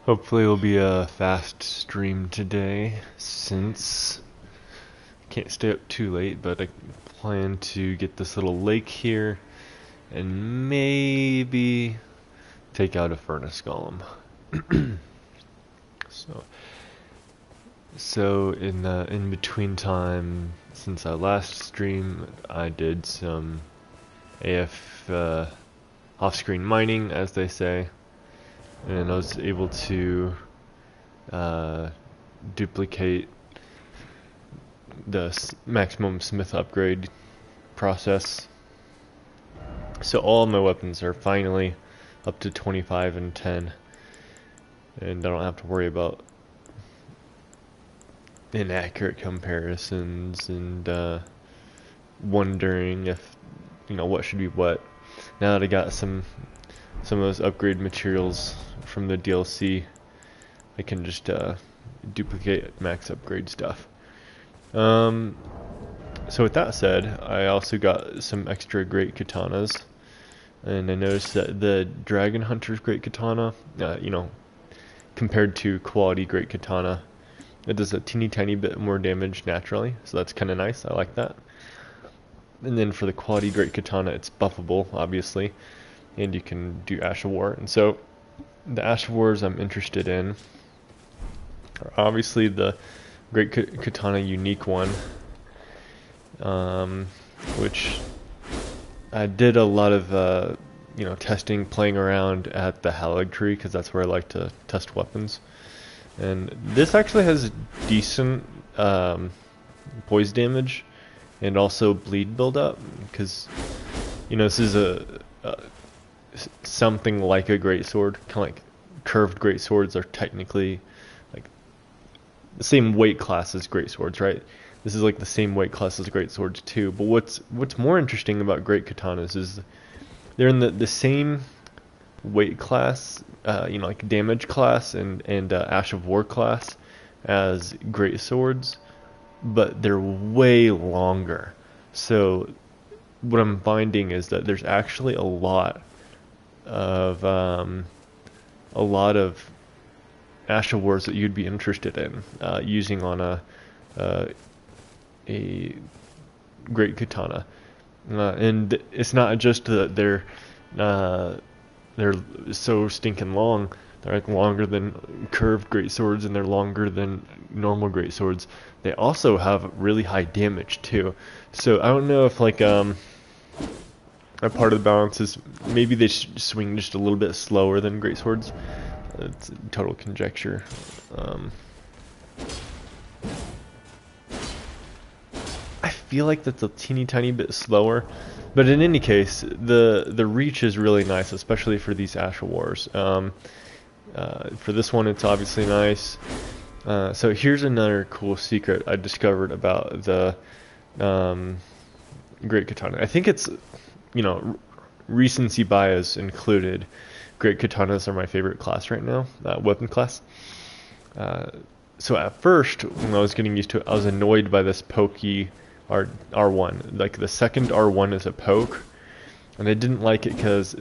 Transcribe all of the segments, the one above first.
Hopefully it'll be a fast stream today, since I can't stay up too late, but I plan to get this little lake here and maybe take out a furnace golem. so so in between time since I last streamed, I did some off-screen mining, as they say, and I was able to duplicate the maximum smith upgrade process. So all my weapons are finally up to 25 and 10, and I don't have to worry about inaccurate comparisons and wondering if what should be what. Now that I got some of those upgrade materials from the DLC, I can just duplicate max upgrade stuff. So with that said, I also got some extra great katanas, and I noticed that the Dragon Hunter's great katana, compared to quality great katana, it does a teeny tiny bit more damage naturally, so that's kind of nice. I like that. And then for the quality great katana, it's buffable, obviously, and you can do Ash of War. And so the Ash of Wars I'm interested in are obviously the great katana unique one, which I did a lot of testing, playing around at the Halig tree, because that's where I like to test weapons. And this actually has decent poise damage and also bleed buildup, because this is a something like a greatsword, kind of like curved greatswords are technically like the same weight class as greatswords, right? This is like the same weight class as greatswords too. But what's more interesting about great katanas is they're in the same weight class, like damage class and Ash of War class as great swords, but they're way longer. So what I'm finding is that there's actually a lot of Ash of Wars that you'd be interested in using on a great katana, and it's not just that they're so stinking long. They're like longer than curved great swords, and they're longer than normal great swords. They also have really high damage too. So I don't know if like a part of the balance is maybe they swing just a little bit slower than great swords. It's total conjecture. I feel like that's a teeny tiny bit slower, but in any case, the reach is really nice, especially for these Ash of Wars. For this one, it's obviously nice. So here's another cool secret I discovered about the Great Katana. I think it's, recency bias included. Great Katanas are my favorite class right now, weapon class. So at first, when I was getting used to it, I was annoyed by this pokey R1. Like the second R1 is a poke, and I didn't like it because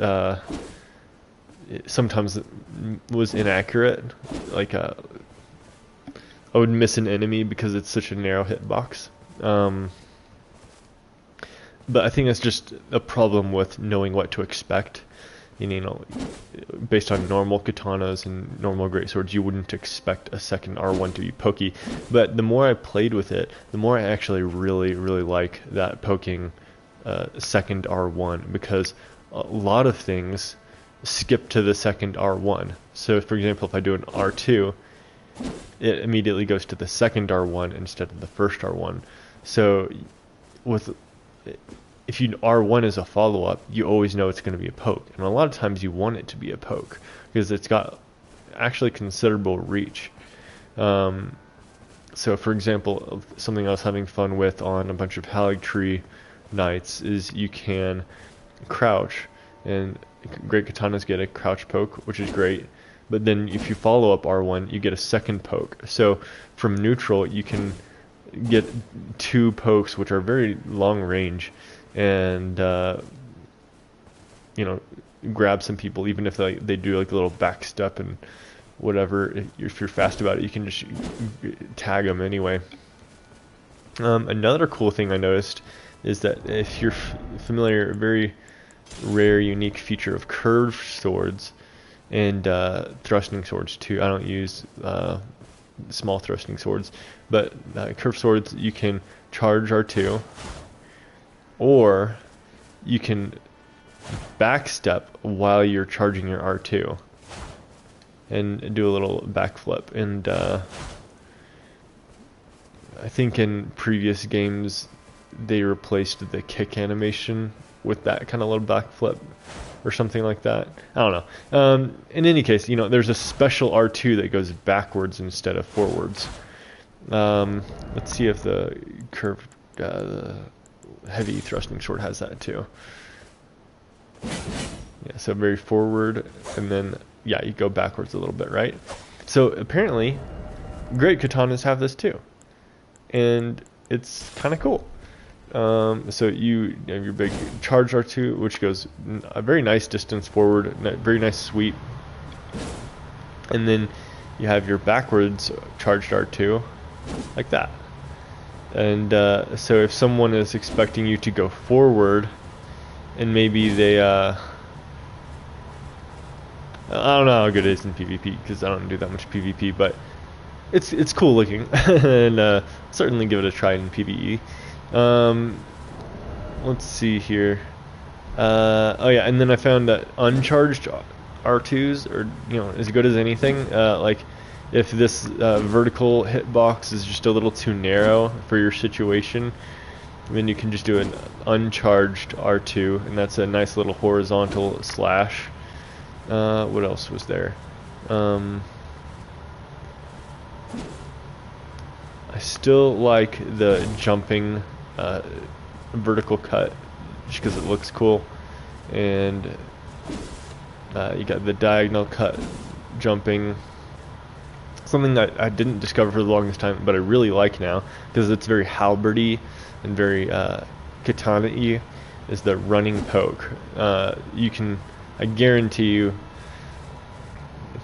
sometimes it was inaccurate. Like I would miss an enemy because it's such a narrow hitbox. But I think that's just a problem with knowing what to expect. Based on normal katanas and normal greatswords, you wouldn't expect a second R1 to be pokey. But the more I played with it, the more I actually really, really like that poking second R1, because a lot of things skip to the second R1. So, for example, if I do an R2, it immediately goes to the second R1 instead of the first R1. So, if you R1 is a follow-up, you always know it's going to be a poke. And a lot of times you want it to be a poke, because it's got actually considerable reach. So for example, something I was having fun with on a bunch of Halig Tree nights is you can crouch, and great katanas get a crouch poke, which is great. But then if you follow up R1, you get a second poke. So from neutral, you can get two pokes, which are very long range, and grab some people, even if they do like a little back step and whatever. If you're fast about it, you can just tag them anyway. Another cool thing I noticed is that if you're familiar, a very rare, unique feature of curved swords and thrusting swords too. I don't use small thrusting swords, but curved swords, you can charge R2, or you can backstep while you're charging your R2 and do a little backflip. And I think in previous games they replaced the kick animation with that kind of little backflip or something like that. I don't know. In any case, there's a special R2 that goes backwards instead of forwards. Let's see if the curved, the heavy thrusting sword has that too. Yeah, so very forward, and then yeah, you go backwards a little bit, right? So apparently, great katanas have this too, and it's kind of cool. So you have your big charge R2, which goes a very nice distance forward, very nice sweep, and then you have your backwards charged R2, like that. And so if someone is expecting you to go forward, and maybe they, I don't know how good it is in PvP, because I don't do that much PvP, but it's cool looking, and certainly give it a try in PvE. Let's see here. Oh yeah, and then I found that uncharged R2s are as good as anything. Like if this vertical hitbox is just a little too narrow for your situation, then you can just do an uncharged R2, and that's a nice little horizontal slash. What else was there? I still like the jumping vertical cut just because it looks cool, and you got the diagonal cut jumping, something that I didn't discover for the longest time, but I really like now because it's very halberdy and very katana-y, is the running poke. I guarantee you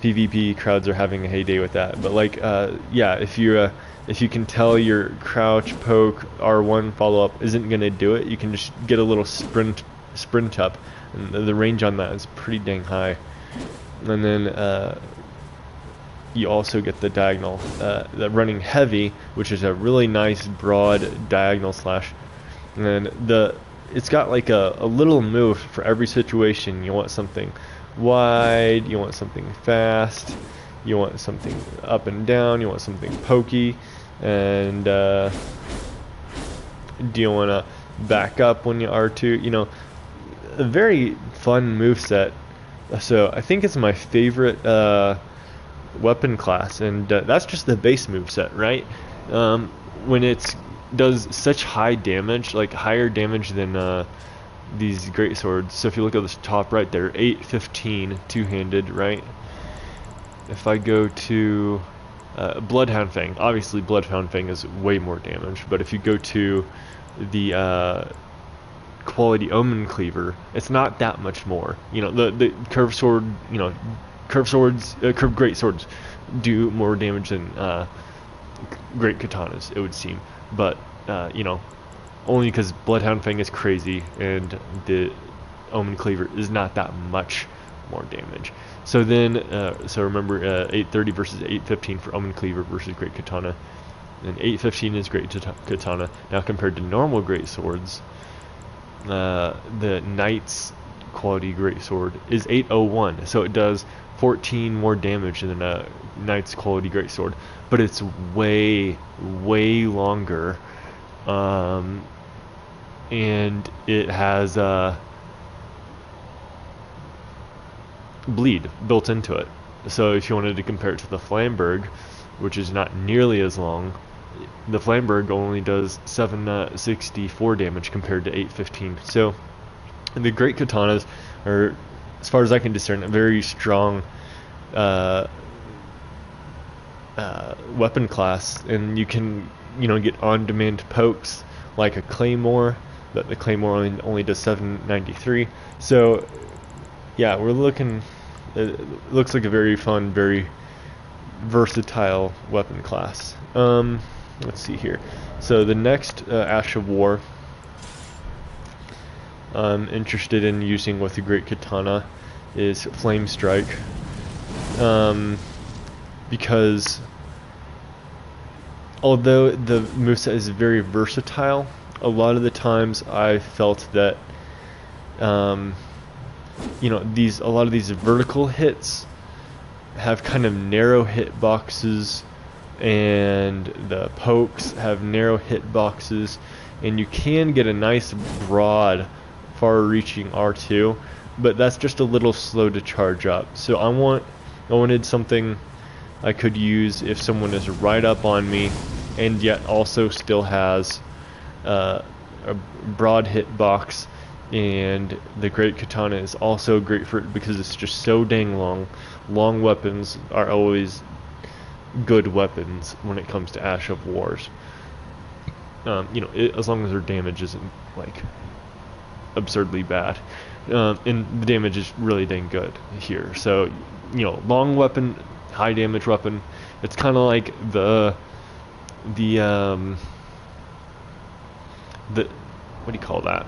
PvP crowds are having a heyday with that, but like yeah, if you can tell your crouch poke R1 follow up isn't gonna do it, you can just get a little sprint up, and the range on that is pretty dang high. And then you also get the diagonal, the running heavy, which is a really nice broad diagonal slash. And then it's got like a little move for every situation. You want something wide, you want something fast, you want something up and down, you want something pokey, and do you want to back up when you R2? A very fun moveset. So I think it's my favorite weapon class, and that's just the base moveset, right? When it does such high damage, like higher damage than these great swords. So if you look at the top right there, 815 two-handed, right? If I go to Bloodhound Fang, obviously Bloodhound Fang is way more damage, but if you go to the quality Omen Cleaver, it's not that much more. The curved sword, curved great swords do more damage than great katanas, it would seem. But only because Bloodhound Fang is crazy and the Omen Cleaver is not that much more damage. So then, so remember 830 versus 815 for Omen Cleaver versus Great Katana, and 815 is Great Katana. Now compared to normal Great Swords, the Knight's quality Great Sword is 801, so it does 14 more damage than a Knight's quality Great Sword, but it's way longer, and it has bleed built into it. So if you wanted to compare it to the Flamberg, which is not nearly as long, the Flamberg only does 764 damage compared to 815. So the great katanas are, as far as I can discern, a very strong weapon class, and you can get on-demand pokes like a claymore, but the claymore only does 793. So yeah, we're looking. It looks like a very fun, very versatile weapon class. Let's see here. So the next Ash of War I'm interested in using with the Great Katana is Flame Strike, because although the moveset is very versatile, a lot of the times I felt that a lot of these vertical hits have kind of narrow hit boxes, and the pokes have narrow hit boxes, and you can get a nice broad far-reaching R2, but that's just a little slow to charge up. So I wanted something I could use if someone is right up on me and yet also still has a broad hit box. And the Great Katana is also great for it because it's just so dang long. Long weapons are always good weapons when it comes to Ash of Wars. As long as their damage isn't like absurdly bad, and the damage is really dang good here. So, long weapon, high damage weapon. It's kind of like the what do you call that?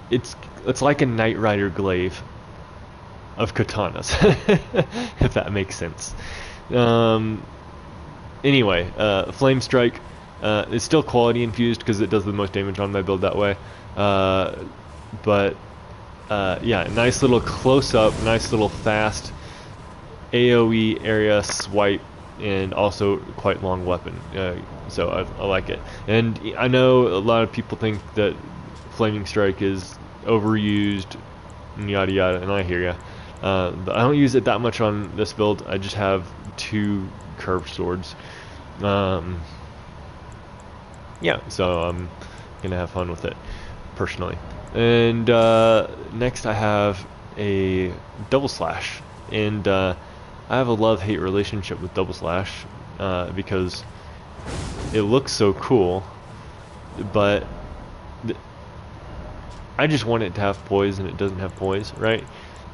It's like a Knight Rider glaive of katanas, if that makes sense. Anyway, Flame Strike is still quality infused because it does the most damage on my build that way. But yeah, nice little close up, nice little fast AoE area swipe, and also quite long weapon. So I like it. And I know a lot of people think that Flaming Strike is overused, and yada yada, and I hear ya. But I don't use it that much on this build. I just have 2 curved swords. Yeah, so I'm gonna have fun with it personally. And next I have a Double Slash, and I have a love-hate relationship with Double Slash because it looks so cool, but I just want it to have poise, and it doesn't have poise, right?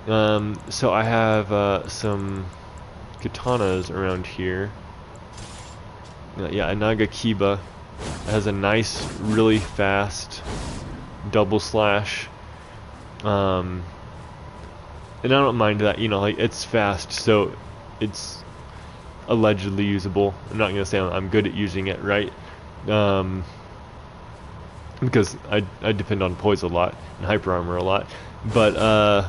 So I have some katanas around here. Yeah, a Nagakiba has a nice, really fast double slash, and I don't mind that. It's fast, so it's allegedly usable. I'm not gonna say I'm good at using it, right? Because I depend on poise a lot and hyper armor a lot, but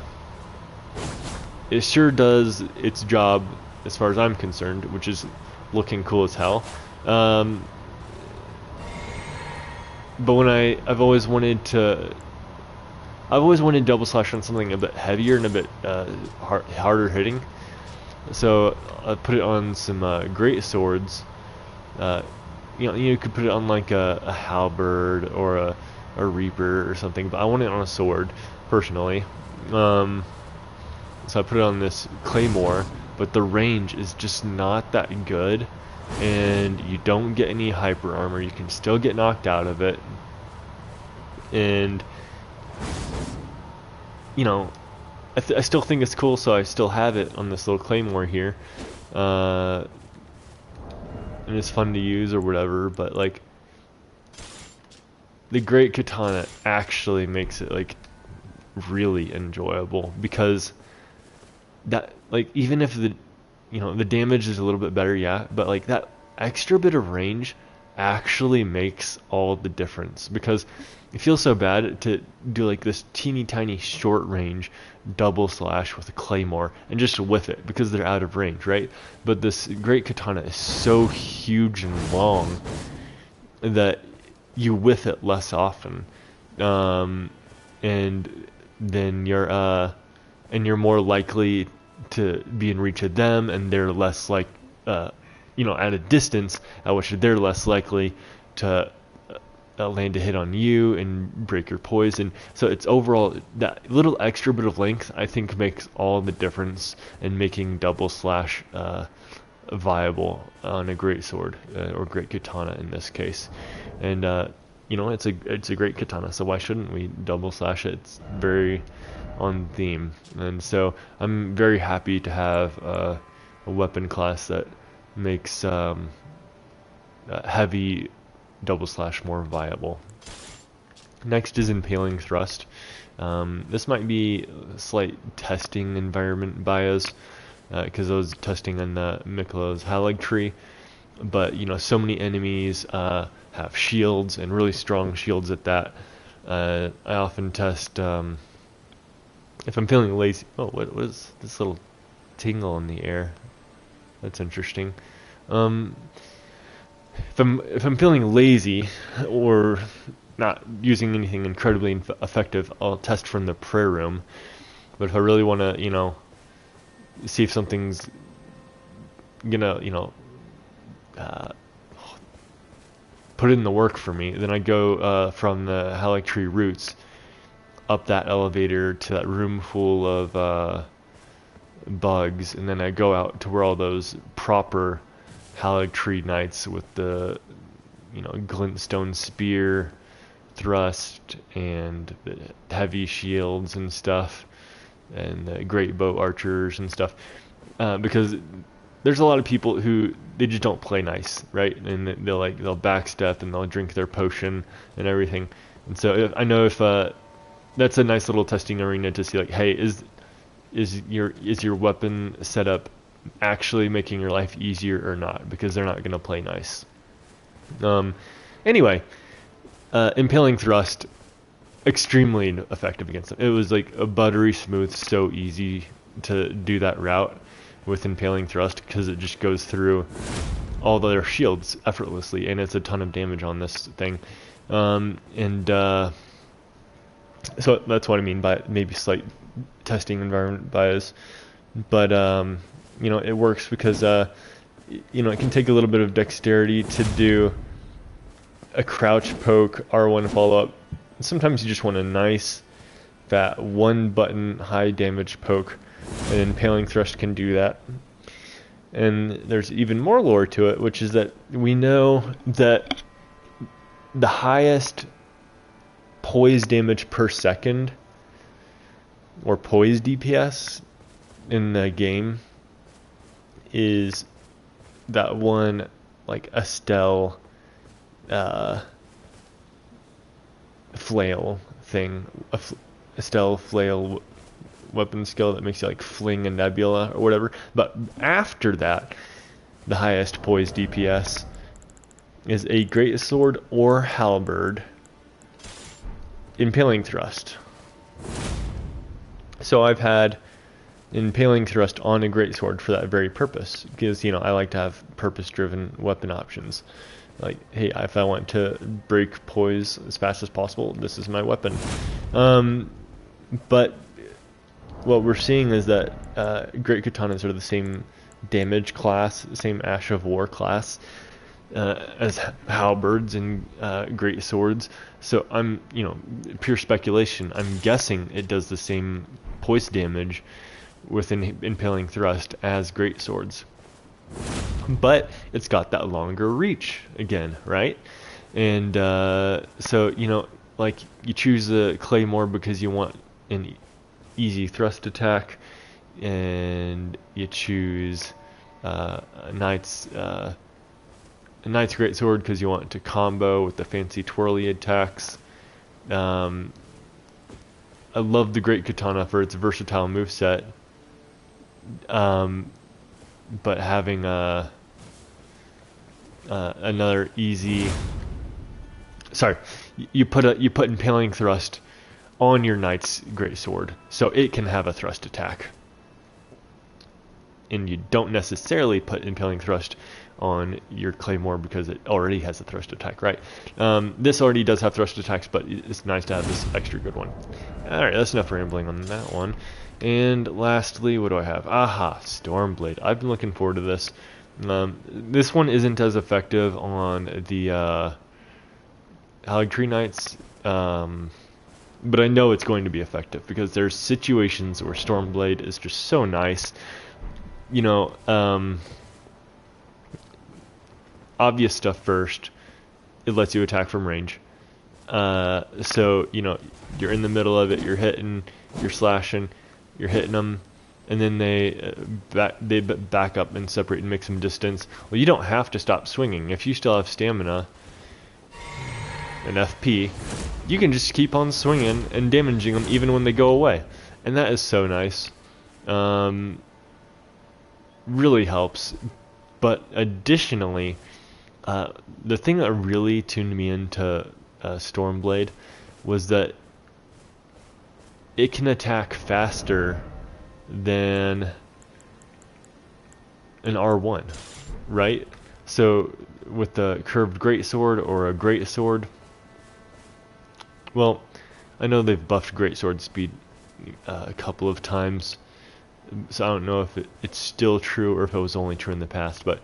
it sure does its job as far as I'm concerned, which is looking cool as hell. But when I've always wanted double slash on something a bit heavier and a bit harder hitting, so I put it on some great swords. You could put it on like a halberd or a reaper or something, but I want it on a sword personally. So I put it on this claymore, but the range is just not that good, and you don't get any hyper armor. You can still get knocked out of it, and I still think it's cool, so I still have it on this little claymore here, and it's fun to use or whatever. But like, the Great Katana actually makes it like really enjoyable, because that, like, even if the damage is a little bit better, yeah, but like that extra bit of range actually makes all the difference, because it feels so bad to do like this teeny tiny short range double slash with a claymore and just whiff it because they're out of range, right? But this Great Katana is so huge and long that you whiff it less often, and then you're more likely to be in reach of them, and they're less like at a distance at which they're less likely to land a hit on you and break your poise. And so it's overall that little extra bit of length, I think, makes all the difference in making double slash viable on a great sword, or Great Katana in this case. And it's a great katana, so why shouldn't we double slash it? It's very on theme, and so I'm very happy to have a weapon class that makes heavy double slash more viable. Next is Impaling Thrust. This might be a slight testing environment bias, because I was testing on the Miklos Halig tree, but so many enemies have shields, and really strong shields at that. I often test, if I'm feeling lazy. Oh, what is this little tingle in the air? That's interesting. If I'm feeling lazy or not using anything incredibly effective, I'll test from the prayer room. But if I really want to, see if something's gonna, put in the work for me, then I go from the Halig tree roots up that elevator to that room full of bugs, and then I go out to where all those proper Halig tree knights with the glintstone spear thrust and the heavy shields and stuff, and the great bow archers and stuff, because there's a lot of people who they just don't play nice, right? And they'll backstep and they'll drink their potion and everything. And so I know if that's a nice little testing arena to see, like, hey, is your weapon setup actually making your life easier or not? Because they're not going to play nice. Anyway, Impaling Thrust, extremely effective against them. It was like a buttery smooth, so easy to do that route with Impaling Thrust, because it just goes through all their shields effortlessly, and it's a ton of damage on this thing. So that's what I mean by maybe slight testing environment bias. But it works because it can take a little bit of dexterity to do a crouch poke R1 follow up. Sometimes you just want a nice fat one button high damage poke, and Impaling Thrust can do that. And there's even more lore to it, which is that we know that the highest poise damage per second, or poise DPS, in the game is that one, like, Estelle flail thing, Estelle flail weapon skill that makes you like fling a nebula or whatever. But after that, the highest poise DPS is a greatsword or halberd Impaling Thrust. So I've had Impaling Thrust on a greatsword for that very purpose, because I like to have purpose-driven weapon options. Like, hey, if I want to break poise as fast as possible, this is my weapon. But what we're seeing is that great katanas are the same damage class, same Ash of War class as halberds and great swords. So I'm, pure speculation, I'm guessing it does the same poise damage with Impaling Thrust as great swords. But it's got that longer reach again, right? And so, like, you choose a Claymore because you want an easy thrust attack, and you choose a Knight's Greatsword because you want to combo with the fancy twirly attacks. I love the Great Katana for its versatile moveset. But having another easy, you put Impaling Thrust on your Knight's Greatsword, so it can have a thrust attack, and you don't necessarily put Impaling Thrust on your Claymore because it already has a thrust attack, right? This already does have thrust attacks, but it's nice to have this extra good one. Alright, that's enough rambling on that one. And lastly, what do I have? Aha, Stormblade. I've been looking forward to this. This one isn't as effective on the Halig Tree Knights, but I know it's going to be effective because there's situations where Stormblade is just so nice. Obvious stuff first. It lets you attack from range. So you're in the middle of it, you're hitting, you're slashing, you're hitting them, and then they back up and separate and make some distance. Well, you don't have to stop swinging if you still have stamina and FP. You can just keep on swinging and damaging them even when they go away, and that is so nice. Really helps. But additionally, the thing that really tuned me into Stormblade was that it can attack faster than an R1, right? So with the curved greatsword or a greatsword, well, I know they've buffed greatsword speed a couple of times, so I don't know if it's still true or if it was only true in the past, but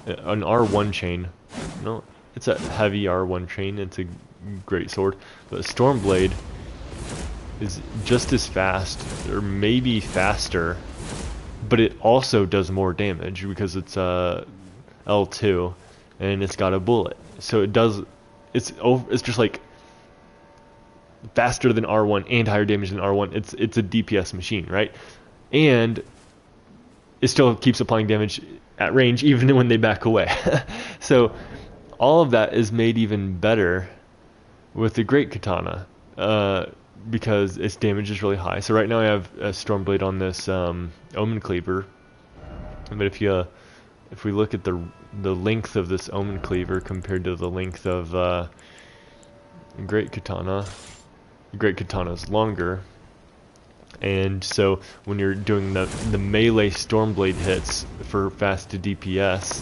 an R1 chain, no, it's a heavy R1 chain, it's a greatsword, but Stormblade is just as fast, or maybe faster, but it also does more damage because it's L2 and it's got a bullet. So it's just like faster than R1 and higher damage than R1. It's a DPS machine, right? And it still keeps applying damage at range even when they back away. So all of that is made even better with the Great Katana, because its damage is really high. So right now I have a Stormblade on this Omen Cleaver, but if we look at the length of this Omen Cleaver compared to the length of Great Katana, Great Katana is longer. And so when you're doing the melee Stormblade hits for fast to DPS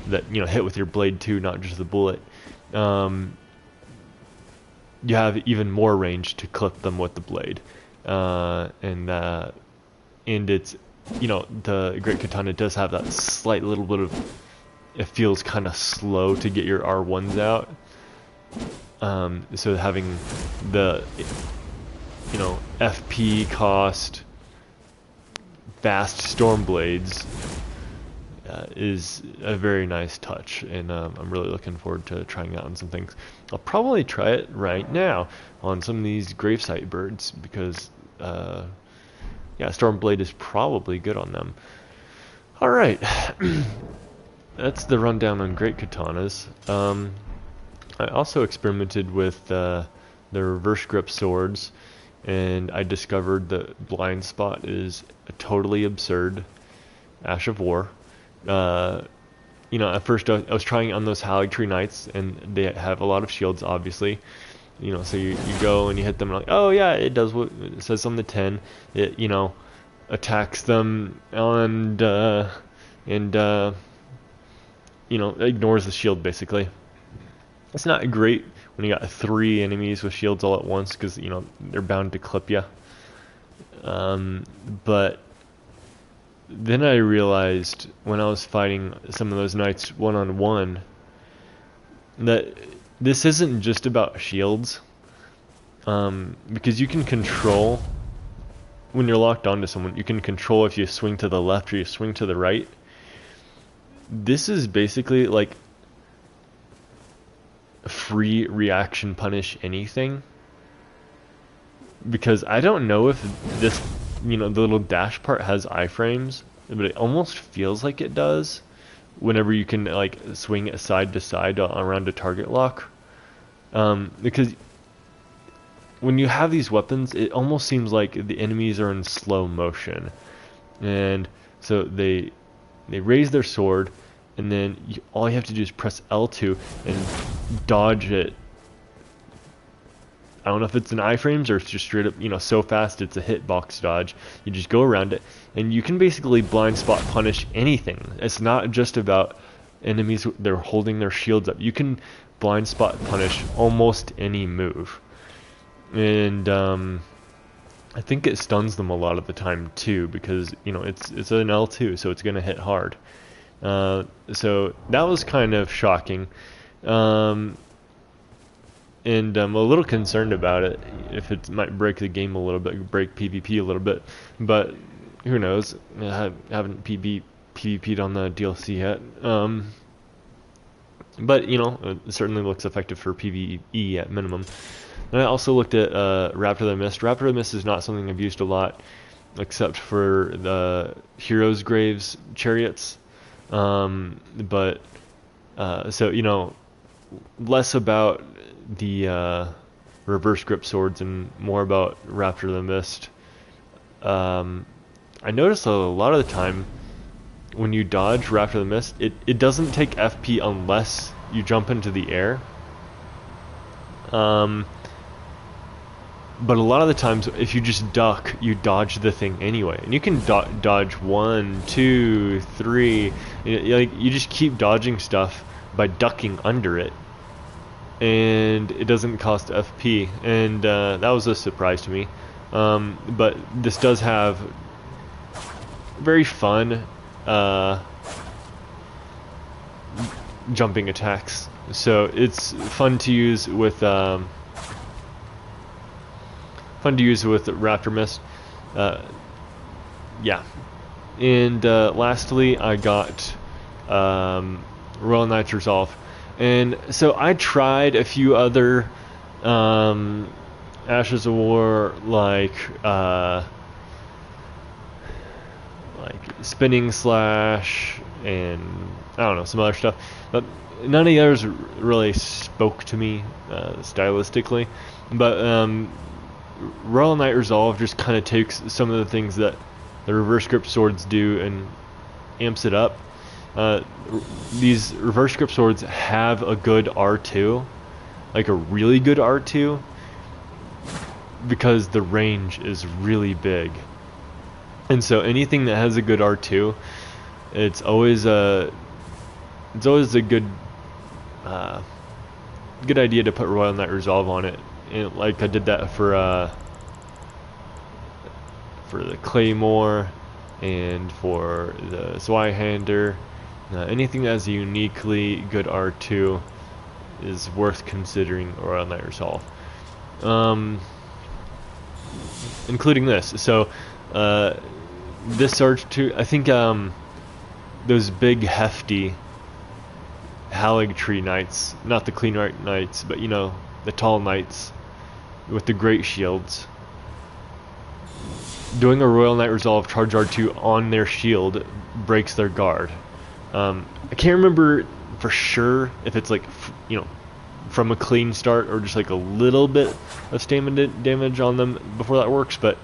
that hit with your blade too, not just the bullet, you have even more range to clip them with the blade, and it's the Great Katana does have that slight little bit of, it feels kind of slow to get your R1s out, so having the FP cost fast Stormblades is a very nice touch, and I'm really looking forward to trying out on some things. I'll probably try it right now on some of these gravesite birds because Stormblade is probably good on them. Alright, that's the rundown on Great Katanas. I also experimented with the reverse grip swords, and I discovered that Blind Spot is a totally absurd Ash of War. At first I was trying on those Haligtree Knights, and they have a lot of shields, obviously. So you go and you hit them, and like, oh yeah, it does what it says on the 10. It, attacks them and ignores the shield, basically. It's not great when you got 3 enemies with shields all at once, because they're bound to clip you. But then I realized when I was fighting some of those knights one-on-one that this isn't just about shields, because you can control, when you're locked onto someone, you can control if you swing to the left or you swing to the right. This is basically like free reaction punish anything, because I don't know if this the little dash part has iframes, but it almost feels like it does whenever you can like swing it side to side around a target lock, because when you have these weapons, it almost seems like the enemies are in slow motion, and so they raise their sword, and then all you have to do is press L2 and dodge it. I don't know if it's an iframes or it's just straight up, so fast it's a hitbox dodge. You just go around it, and you can basically blind spot punish anything. It's not just about enemies, they're holding their shields up. You can blind spot punish almost any move. And I think it stuns them a lot of the time too, because it's an L2, so it's going to hit hard. So that was kind of shocking. And I'm a little concerned about it, if it might break the game a little bit, break PvP a little bit, but who knows. I haven't PvP'd on the DLC yet. but you know, it certainly looks effective for PvE at minimum. And I also looked at Raptor the Mist. Raptor the Mist is not something I've used a lot, except for the Heroes Graves chariots. But so you know, less about the reverse grip swords and more about Raptor the Mist. I noticed a lot of the time when you dodge Raptor the Mist, it doesn't take FP unless you jump into the air. But a lot of the times, if you just duck, you dodge the thing anyway, and you can dodge 1, 2, 3. You just keep dodging stuff by ducking under it, and it doesn't cost FP, and that was a surprise to me. But this does have very fun jumping attacks, so it's fun to use with Raptor Mist. Yeah. And lastly, I got Royal Knight's Resolve. And so I tried a few other Ashes of War, like Spinning Slash and I don't know, some other stuff. But none of the others really spoke to me stylistically. But Royal Knight Resolve just kind of takes some of the things that the reverse grip swords do and amps it up. These reverse grip swords have a good R2, like a really good R2, because the range is really big. And so anything that has a good R2, it's always a good idea to put Royal Knight Resolve on it. And like I did that for the Claymore and for the Zweihander. Anything that has a uniquely good R2 is worth considering Royal Knight Resolve, including this. So this R2, I think those big hefty Haligtree Knights, not the Clean Right Knights, but you know, the tall knights with the great shields, doing a Royal Knight Resolve charge R2 on their shield breaks their guard. I can't remember for sure if it's like, you know, from a clean start or just like a little bit of stamina damage on them before that works, but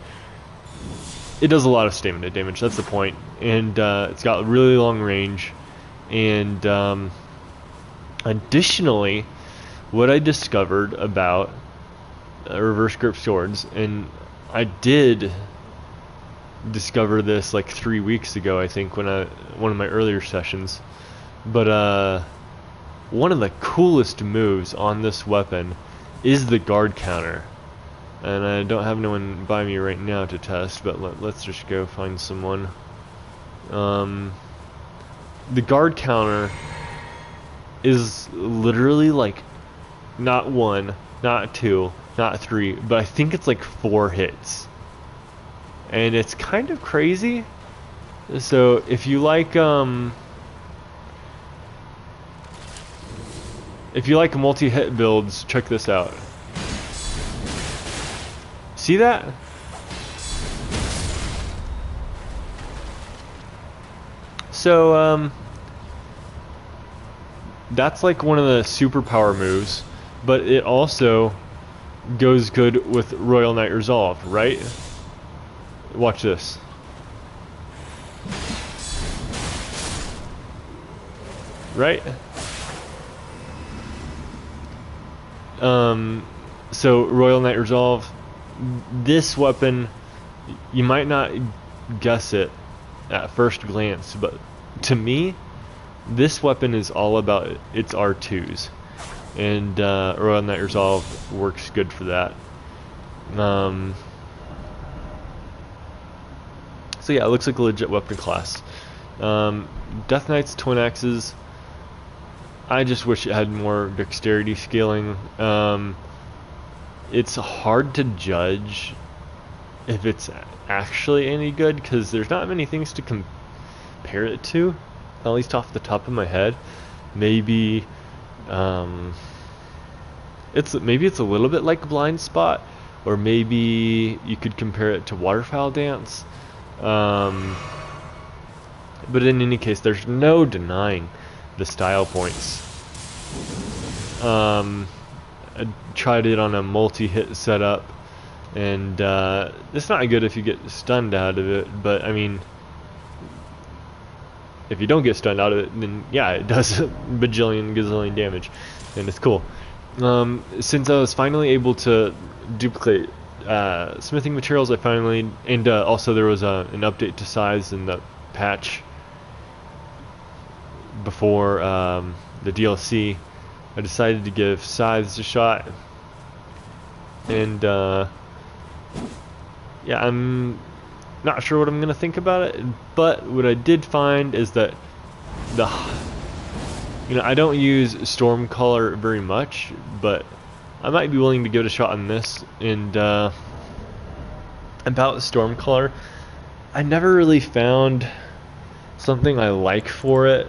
it does a lot of stamina damage, that's the point. And it's got really long range. And additionally, what I discovered about reverse grip swords, and I did discover this like 3 weeks ago, I think, one of my earlier sessions, but one of the coolest moves on this weapon is the guard counter. And I don't have anyone by me right now to test, but let's just go find someone. The guard counter is literally like not 1, not 2, not 3, but I think it's like 4 hits. And it's kind of crazy. So if you like multi-hit builds, check this out. See that? So that's like one of the superpower moves, but it also goes good with Royal Knight Resolve, right? Watch this. Right? So Royal Knight Resolve, this weapon, you might not guess it at first glance, but to me, this weapon is all about its R2s, and Royal Knight Resolve works good for that. So yeah, it looks like a legit weapon class. Death Knight's twin axes, I just wish it had more dexterity scaling. It's hard to judge if it's actually any good, because there's not many things to compare it to, at least off the top of my head. Maybe Maybe it's a little bit like Blind Spot, or maybe you could compare it to Waterfowl Dance. But in any case, there's no denying the style points. I tried it on a multi-hit setup, and it's not good if you get stunned out of it, but I mean, if you don't get stunned out of it, then yeah, it does a bajillion gazillion damage, and it's cool. Since I was finally able to duplicate smithing materials, and also there was an update to size in the patch before the DLC, I decided to give scythes a shot, and yeah, I'm not sure what I'm gonna think about it, but what I did find is that I don't use Stormcaller very much, but I might be willing to give it a shot on this. And about Stormcaller, I never really found something I like for it.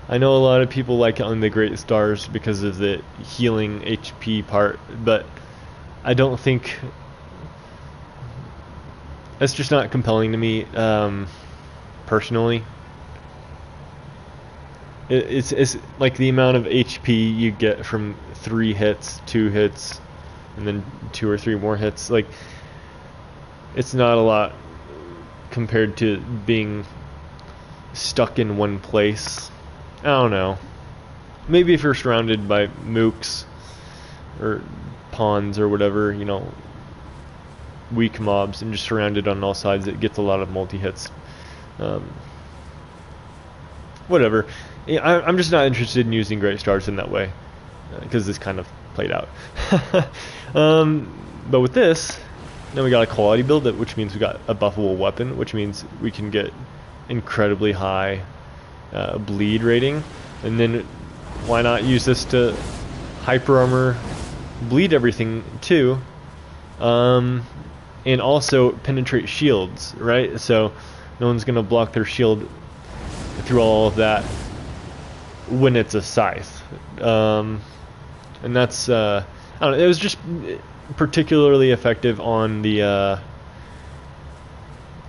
I know a lot of people like it on the Great Stars because of the healing HP part, but I don't think it's just not compelling to me, personally. It's like the amount of HP you get from 3 hits, 2 hits, and then 2 or 3 more hits. Like, it's not a lot compared to being stuck in one place. I don't know. Maybe if you're surrounded by mooks or pawns or whatever, weak mobs, and just surrounded on all sides, it gets a lot of multi-hits. Whatever. I'm just not interested in using Great Stars in that way, because this kind of played out. But with this, then we got a quality build, which means we got a buffable weapon, which means we can get incredibly high bleed rating, and then why not use this to hyper armor bleed everything too, and also penetrate shields, right? So no one's gonna block their shield through all of that when it's a scythe, and that's I don't know, it was just particularly effective on the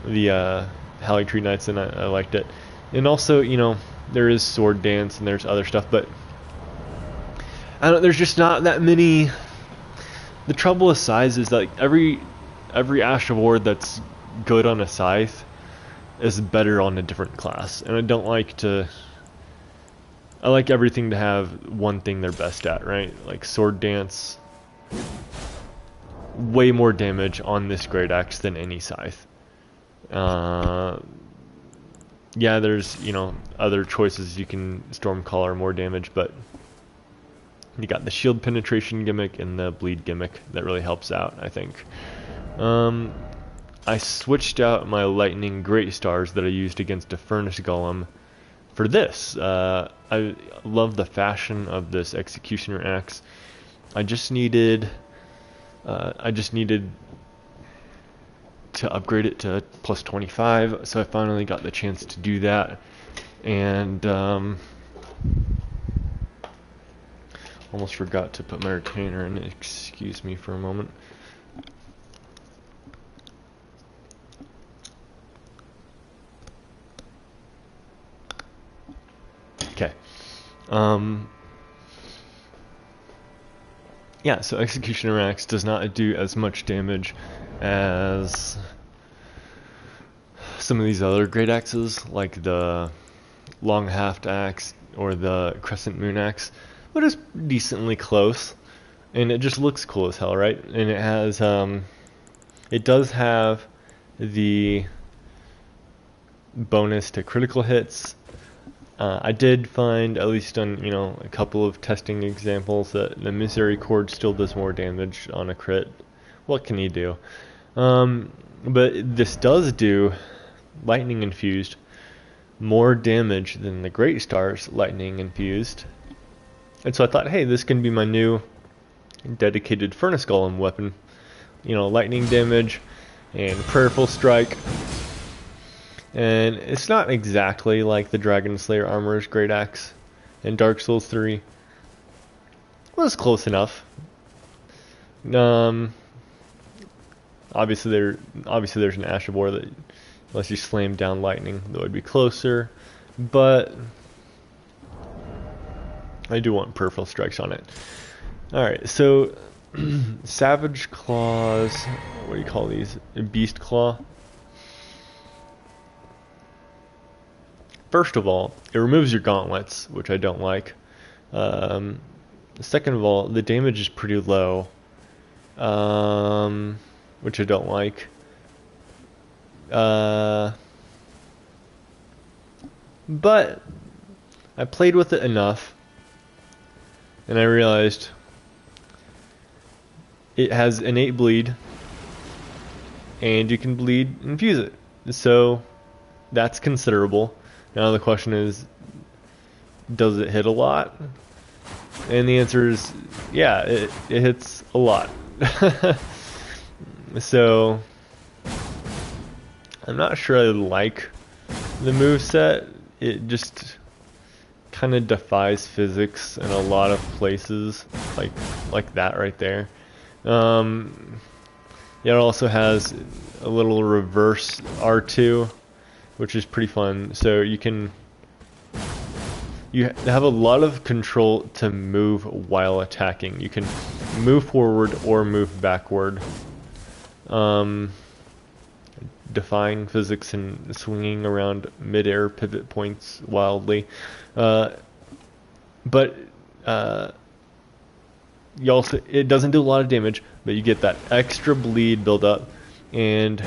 Haligtree Knights, and I liked it. And also, there is Sword Dance and there's other stuff, but there's just not that many. The trouble with scythes is that, like, every Ash of War that's good on a scythe is better on a different class, and I don't like to. I like everything to have one thing they're best at, right? Like Sword Dance, way more damage on this Great Axe than any scythe. Yeah, there's other choices. You can Stormcaller more damage, but you got the shield penetration gimmick and the bleed gimmick that really helps out, I think. I switched out my lightning Great Stars that I used against a Furnace Golem for this. I love the fashion of this Executioner Axe. I just needed to upgrade it to plus 25, so I finally got the chance to do that, and almost forgot to put my retainer in. Excuse me for a moment. Okay. Yeah, so Executioner Axe does not do as much damage as some of these other great axes, like the Long Haft Axe or the Crescent Moon Axe, but it's decently close, and it just looks cool as hell, right? And it has, it does have the bonus to critical hits. I did find, at least on a couple of testing examples, that the Misericord still does more damage on a crit. What can you do? But this does do lightning infused more damage than the Great Stars lightning infused, and so I thought, hey, this can be my new dedicated Furnace Golem weapon. Lightning damage and prayerful strike. And it's not exactly like the Dragon Slayer Armorer's Great Axe in Dark Souls 3, was close enough. Um, obviously there's an Ashavor that, unless you slam down lightning, that would be closer. But I do want peripheral strikes on it. Alright, so Savage Claws, what do you call these? Beast Claw. First of all, it removes your gauntlets, which I don't like. Second of all, the damage is pretty low, which I don't like. But I played with it enough, and I realized it has innate bleed, and you can bleed infuse it. So that's considerable. Now the question is, does it hit a lot? And the answer is, yeah, it hits a lot. So I'm not sure I like the moveset. It just kind of defies physics in a lot of places, like that right there. Yeah, it also has a little reverse R2, which is pretty fun. So you have a lot of control to move while attacking. You can move forward or move backward, defying physics and swinging around mid-air pivot points wildly. But you also, it doesn't do a lot of damage, but you get that extra bleed build up, and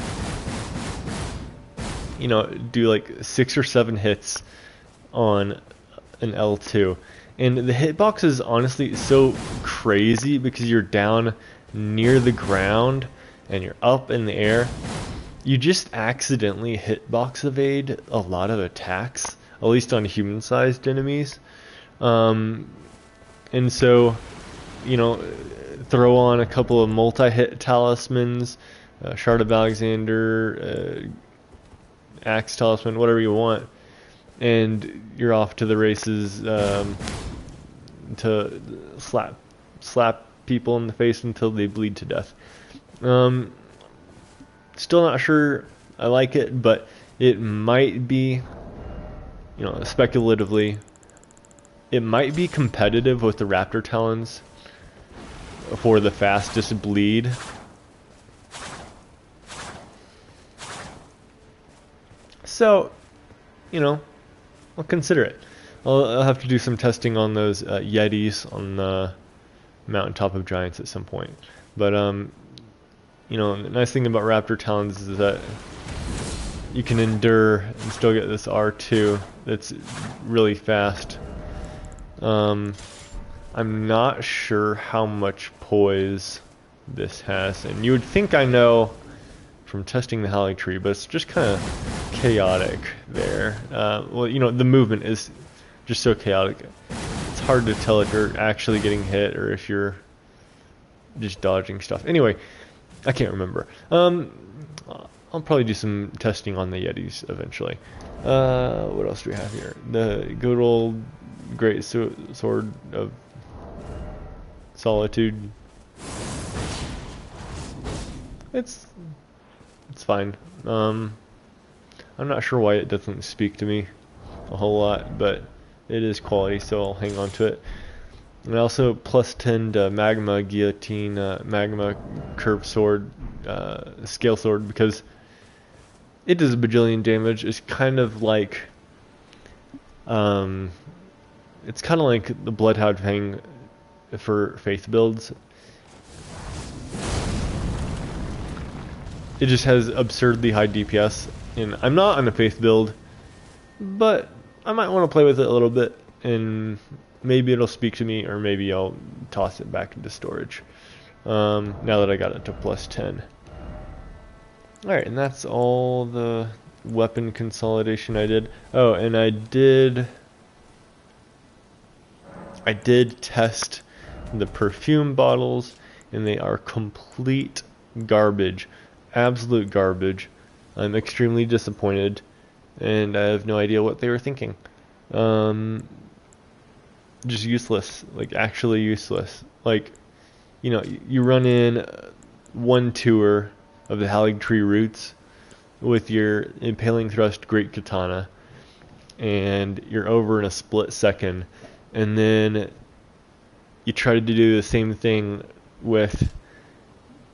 you know, do like 6 or 7 hits on an L2. And the hitbox is honestly so crazy because you're down near the ground and you're up in the air. You just accidentally hitbox evade a lot of attacks, at least on human-sized enemies. And so, you know, throw on a couple of multi-hit talismans, Shard of Alexander, Axe Talisman, whatever you want, and you're off to the races, to slap people in the face until they bleed to death. Still not sure I like it, but it might be, you know, speculatively, it might be competitive with the Raptor Talons for the fastest bleed. So, you know, I'll consider it. I'll have to do some testing on those Yetis on the Mountaintop of Giants at some point. But, you know, the nice thing about Raptor Talons is that you can endure and still get this R2 that's really fast. I'm not sure how much poise this has, and you would think I know from testing the Holly Tree, but it's just kind of chaotic there. Well, you know, the movement is just so chaotic. It's hard to tell if you're actually getting hit or if you're just dodging stuff. Anyway, I can't remember. I'll probably do some testing on the Yetis eventually. What else do we have here? The good old Great Sword of Solitude. It's fine. I'm not sure why it doesn't speak to me a whole lot, but it is quality, so I'll hang on to it. And also plus 10 to Magma Guillotine, Magma Curved Sword, Scale Sword, because it does a bajillion damage. It's kind of like, it's kind of like the Bloodhound Fang for Faith builds. It just has absurdly high DPS, and I'm not on a Faith build, but I might want to play with it a little bit, and maybe it'll speak to me, or maybe I'll toss it back into storage, now that I got it to plus 10. Alright, and that's all the weapon consolidation I did. Oh, and I did test the perfume bottles, and they are complete garbage. Absolute garbage. I'm extremely disappointed, and I have no idea what they were thinking. just useless, like actually useless. Like, you know, you run in one tour of the Halig Tree Roots with your Impaling Thrust Great Katana, and you're over in a split second, and then you try to do the same thing with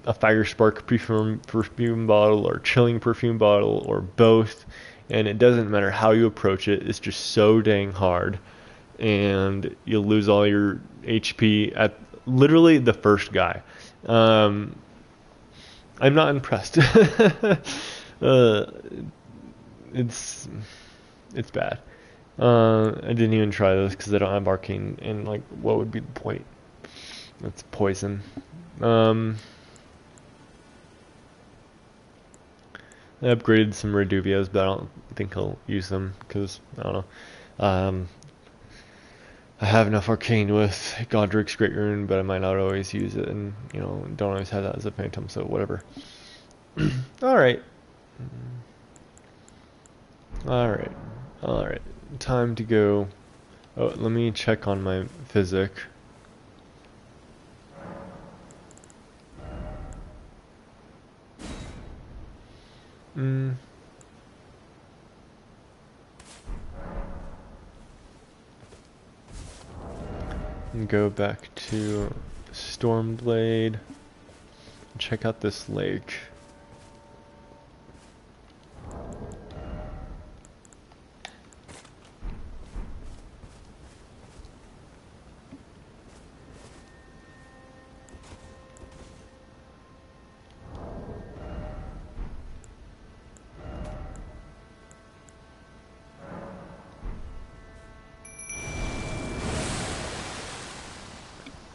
a Fire Spark perfume bottle or chilling perfume bottle or both, and it doesn't matter how you approach it, it's just so dang hard, and you'll lose all your HP at literally the first guy. I'm not impressed. It's it's bad. I didn't even try those because I don't have arcane, and like, what would be the point? It's poison. I upgraded some Reduvios, but I don't think I'll use them because I don't know. I have enough arcane with Godric's Great Rune, but I might not always use it, and you know, don't always have that as a phantom, so whatever. Alright. Alright. Alright. Time to go. Oh, let me check on my physic. And go back to Stormblade. Check out this lake.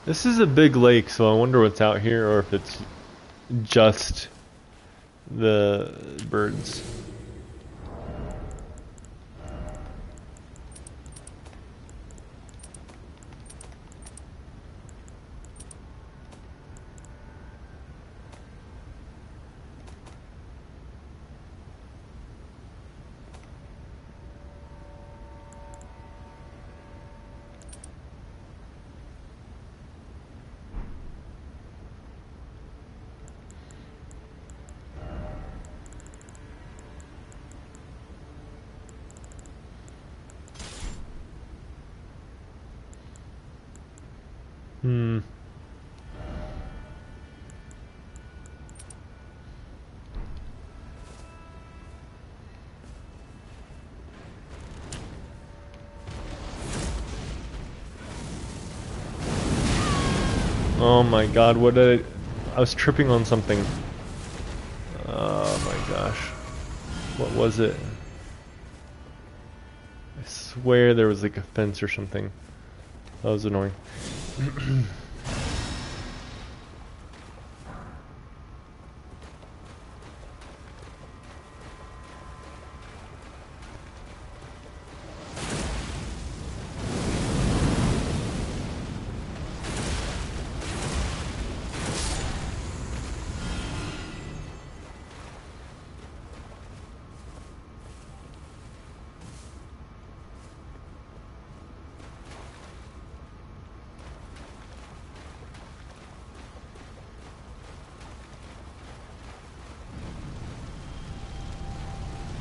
This is a big lake, so I wonder what's out here, or if it's just the birds. Oh my god, what did I was tripping on something. Oh my gosh. What was it? I swear there was like a fence or something. That was annoying.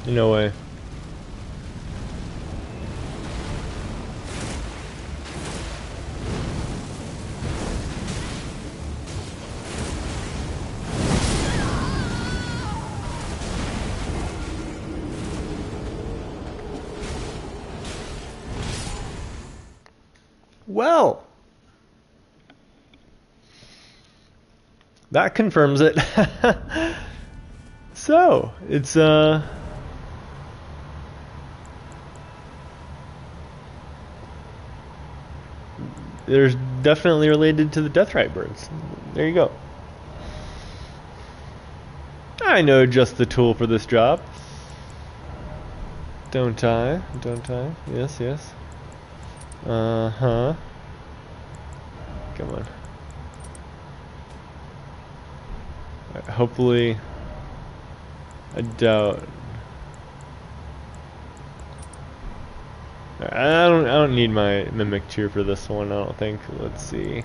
No way. Well, that confirms it. So, it's there's definitely related to the Deathrite birds. There you go. I know just the tool for this job. Don't I? Don't I? Yes, yes. Uh-huh. Come on. Right, hopefully, I doubt. I don't need my mimic cheer for this one. I don't think. Let's see.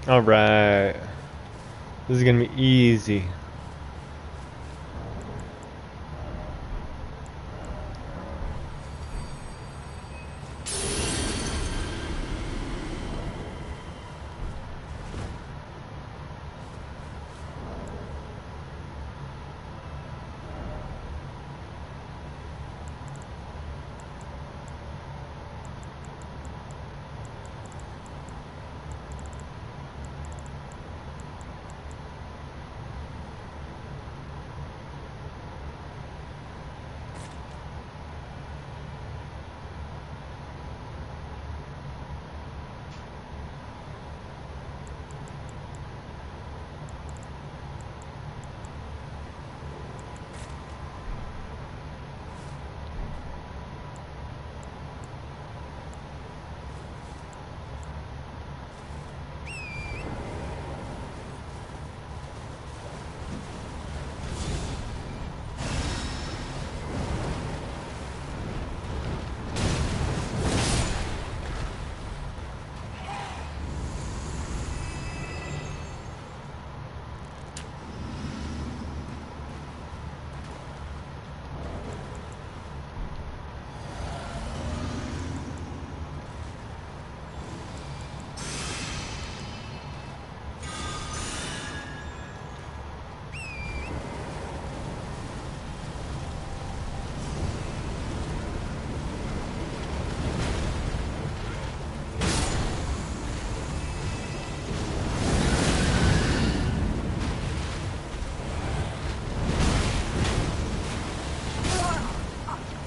All right. This is gonna be easy.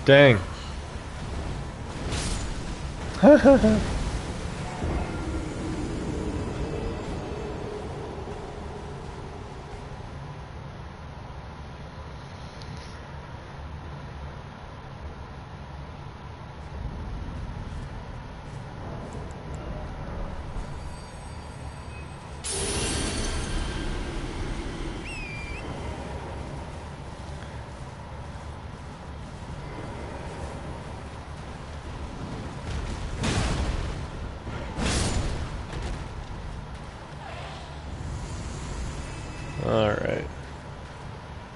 Dang. Alright.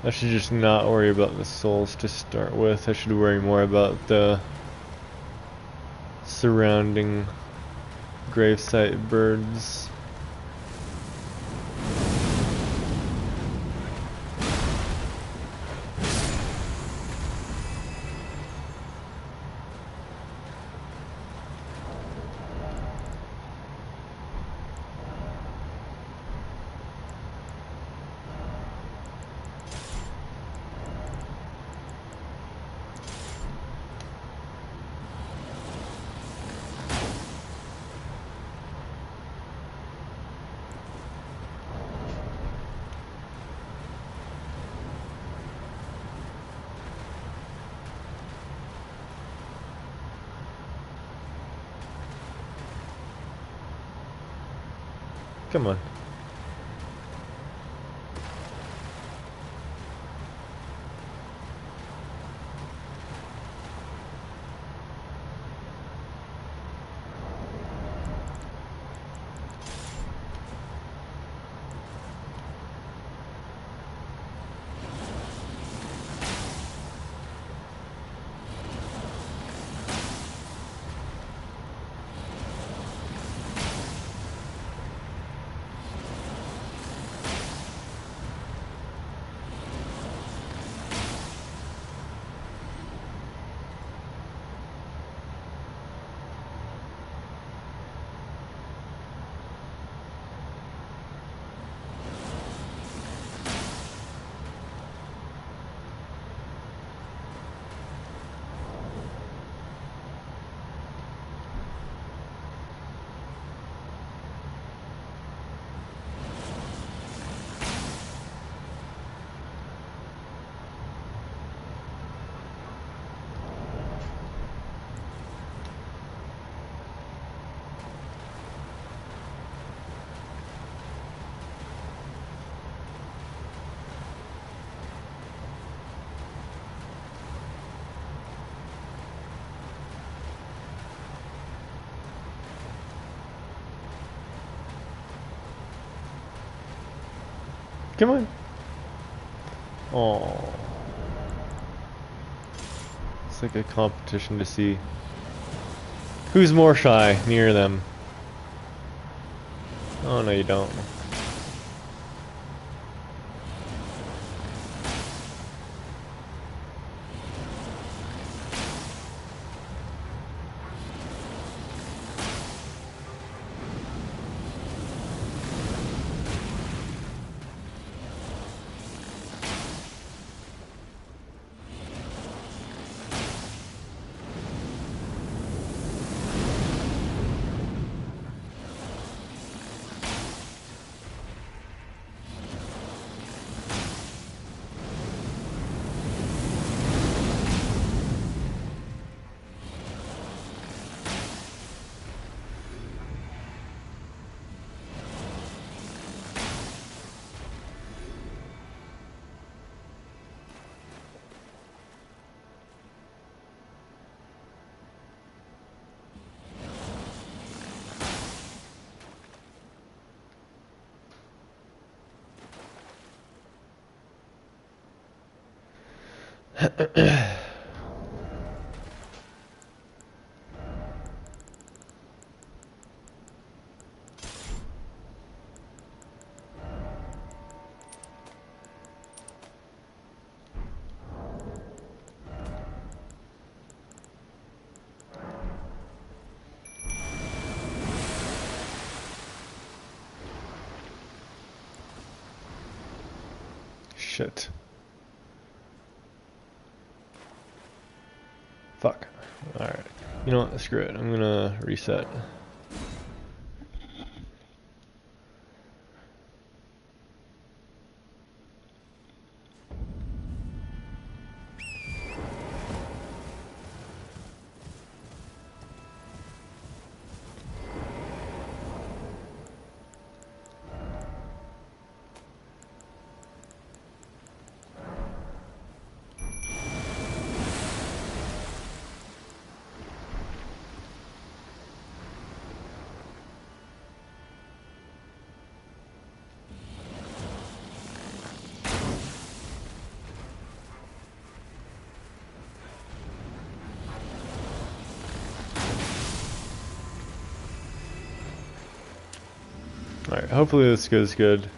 I should just not worry about the souls to start with. I should worry more about the surrounding gravesite birds. Come on. Come on. Oh. It's like a competition to see who's more shy near them. Oh, no, you don't. Shit. Fuck. Alright. You know what? Screw it. I'm gonna reset. Alright, hopefully this goes good.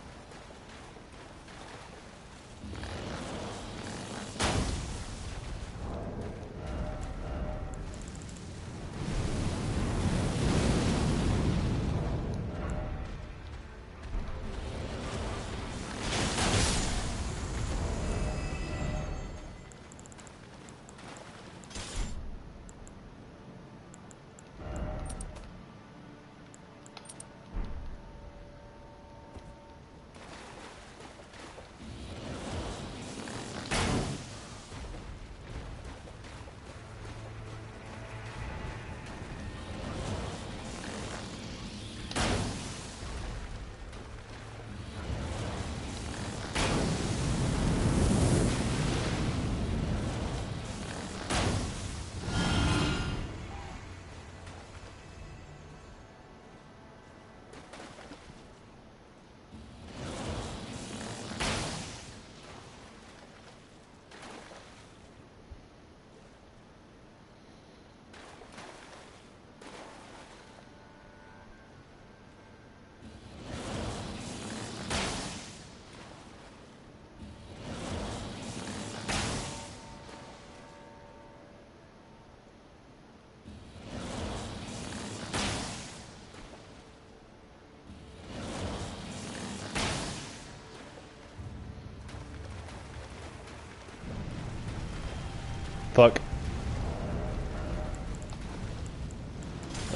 Fuck.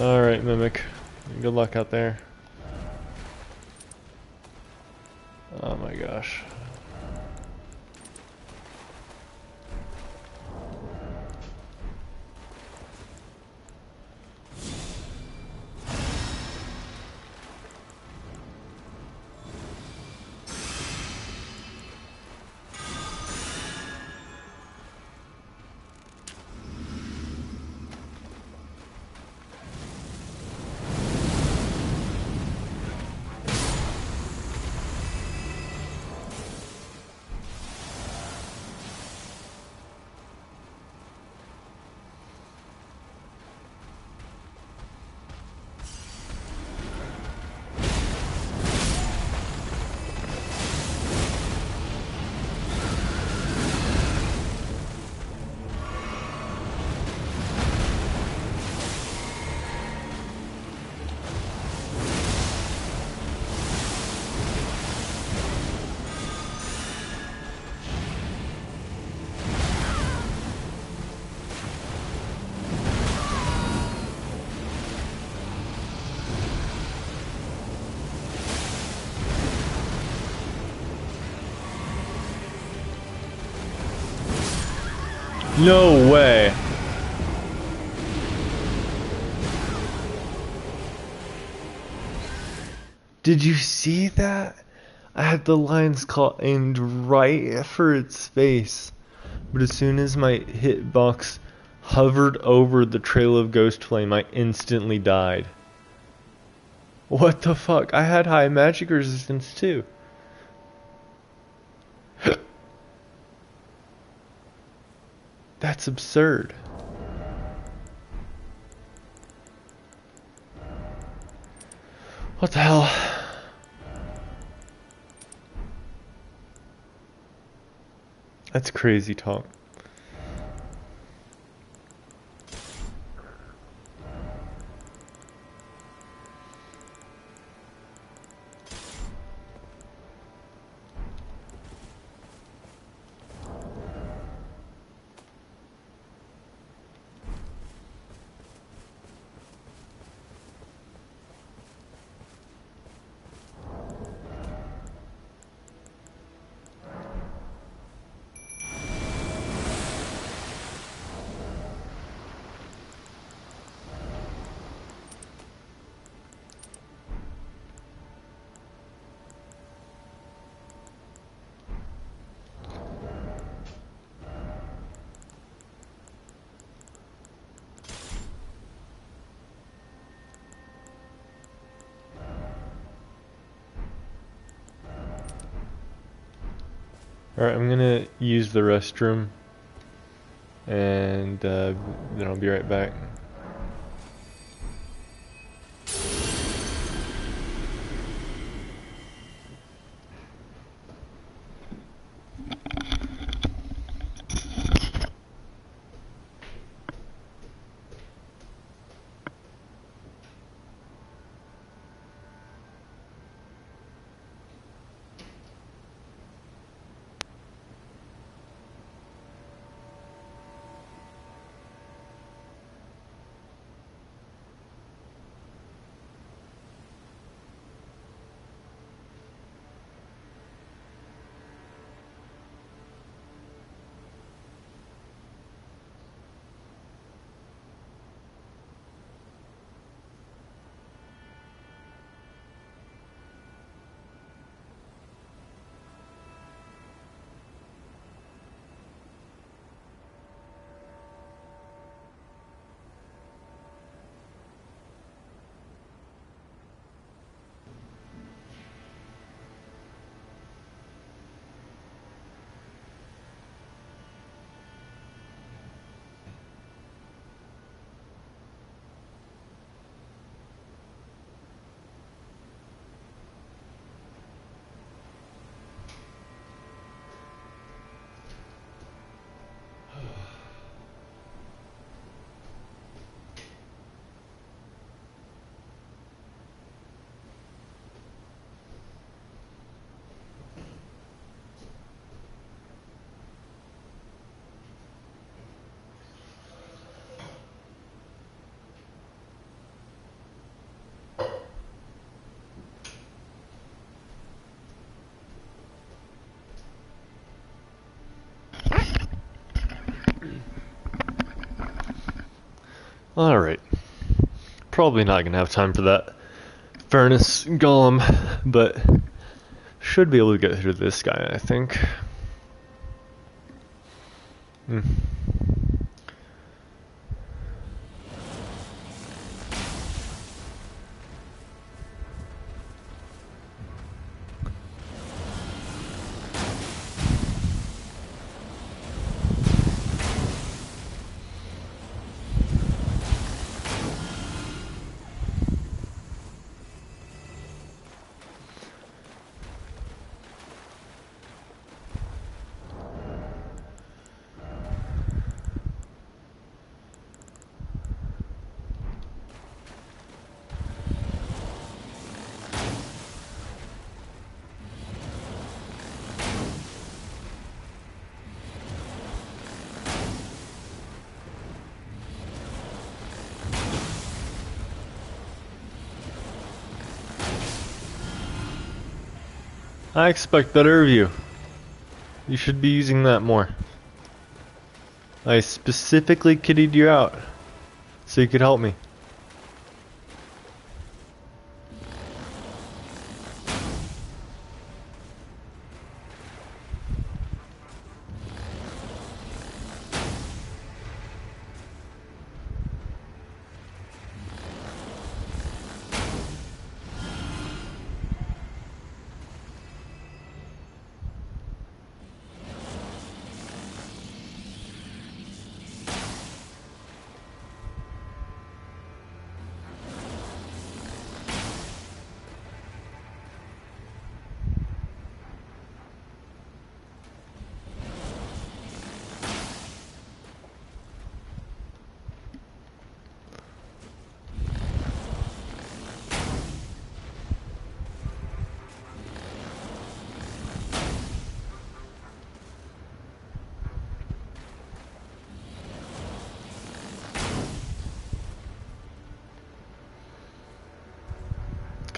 Alright, Mimic. Good luck out there. Oh my gosh. No way. Did you see that? I had the lion's claw aimed right for its face. But as soon as my hitbox hovered over the trail of ghost flame, I instantly died. What the fuck? I had high magic resistance too. That's absurd. What the hell? That's crazy talk. Alright, I'm gonna use the restroom and then I'll be right back. Alright. Probably not gonna have time for that furnace golem, but should be able to get through this guy, I think. I expect better of you. You should be using that more. I specifically kittied you out so you could help me.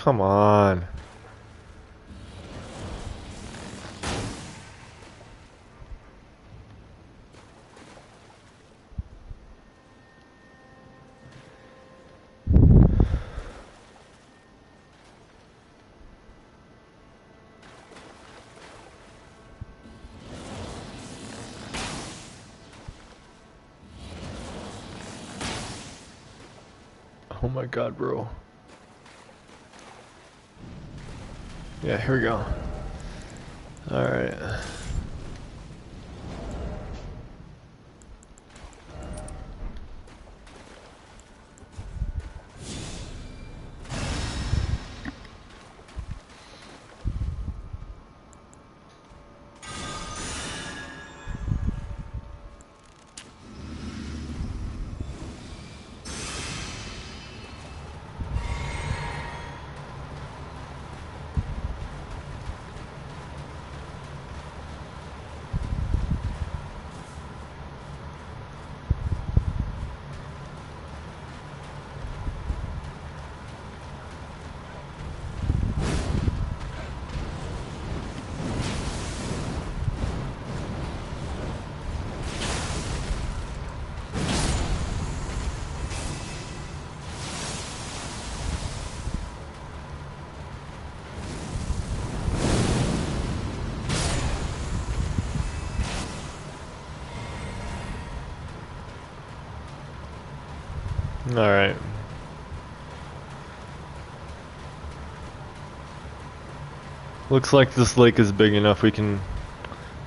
Come on. Oh my god, bro. Yeah, here we go. Alright. Alright. Looks like this lake is big enough we can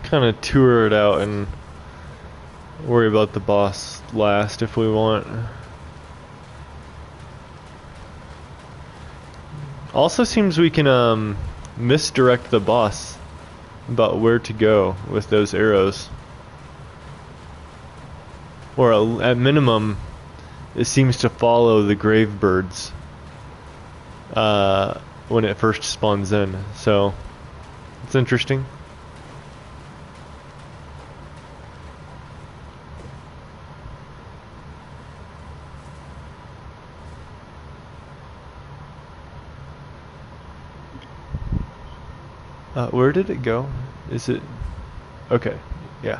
kind of tour it out and worry about the boss last if we want. Also seems we can misdirect the boss about where to go with those arrows. Or at minimum, it seems to follow the grave birds when it first spawns in, so it's interesting. Where did it go? Is it... Okay, yeah.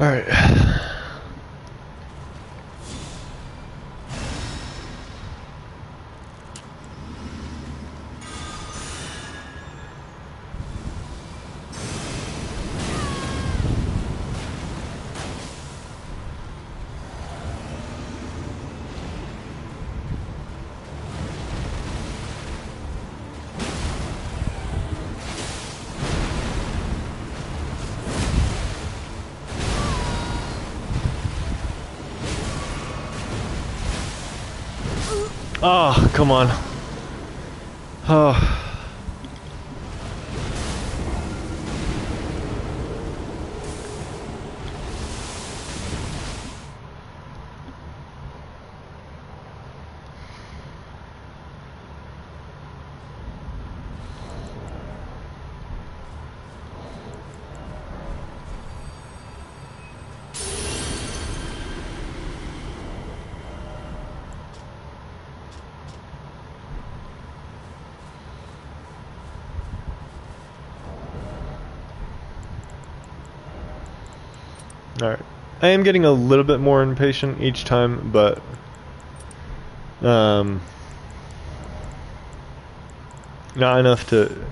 Alright. Oh, come on. Oh. Alright. I am getting a little bit more impatient each time, but not enough to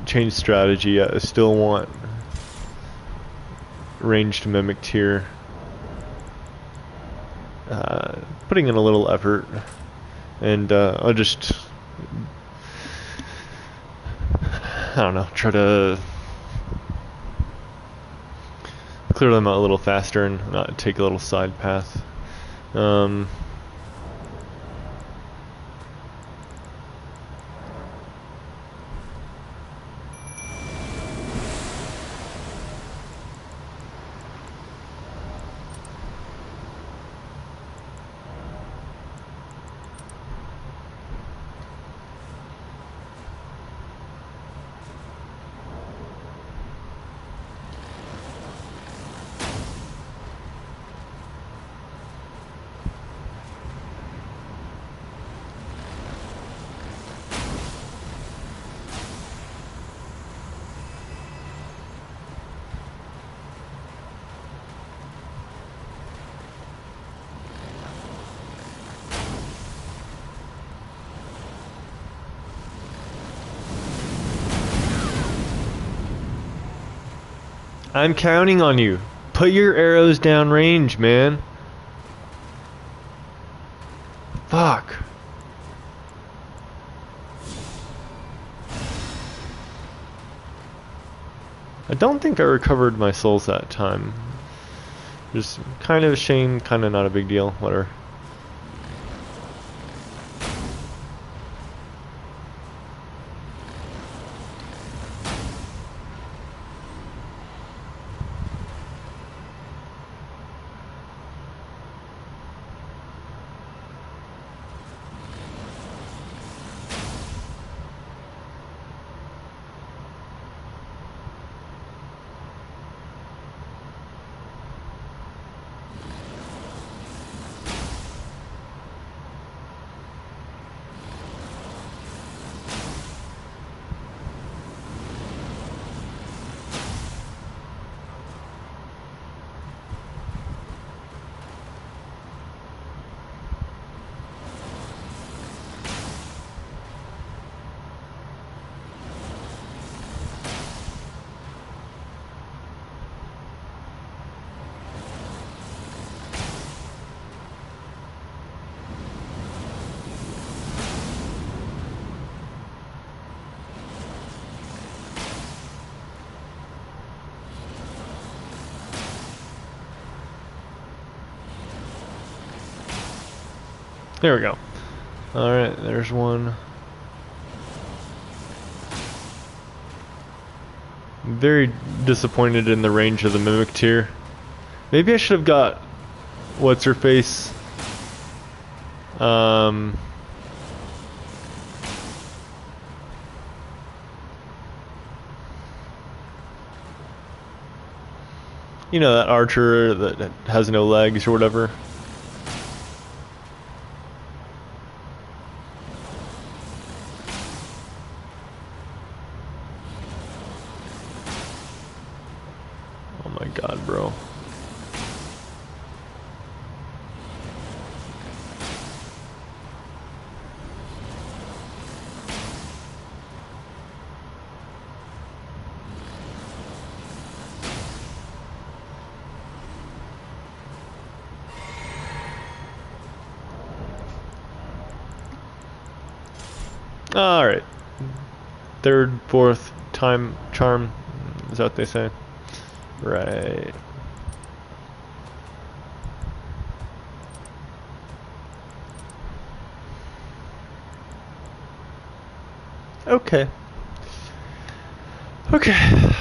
change strategy yet. I still want ranged mimic tier. Putting in a little effort, and I'll just, I don't know, try to clear them out a little faster and not take a little side path. I'm counting on you. Put your arrows down range, man. Fuck. I don't think I recovered my souls that time. Just kind of a shame, kind of not a big deal. Whatever. There we go. Alright, there's one. I'm very disappointed in the range of the mimic tier. Maybe I should have got what's her face. You know, that archer that has no legs or whatever. god, bro. Alright. Third, fourth time charm. Is that what they say? Right. Okay. Okay.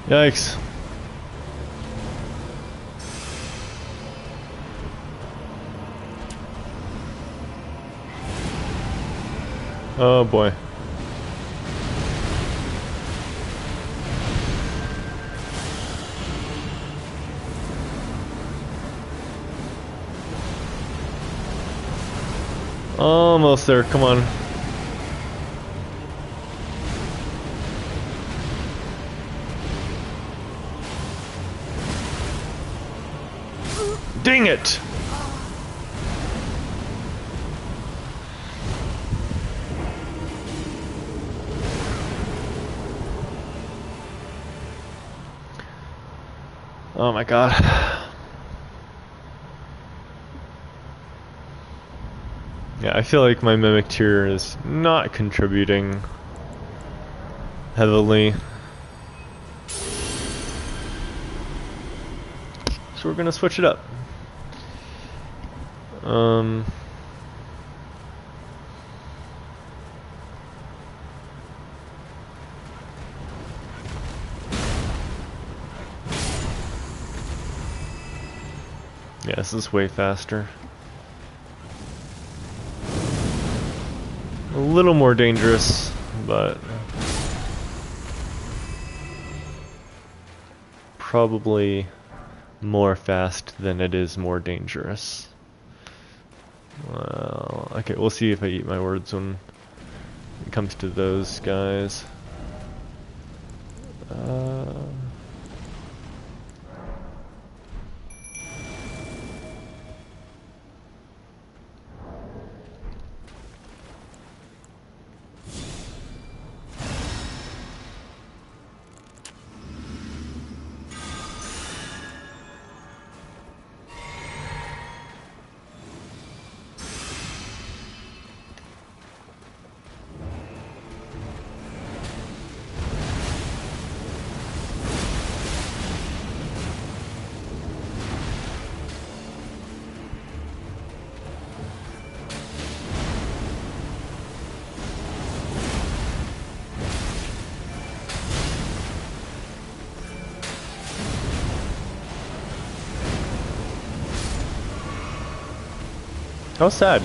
Yikes. Oh boy. Almost there, come on. Dang it! Oh my god. Yeah, I feel like my Mimic tier is not contributing heavily. So we're gonna switch it up. Yeah, this is way faster. A little more dangerous, but probably more fast than it is more dangerous. Well, okay, we'll see if I eat my words when it comes to those guys. How sad.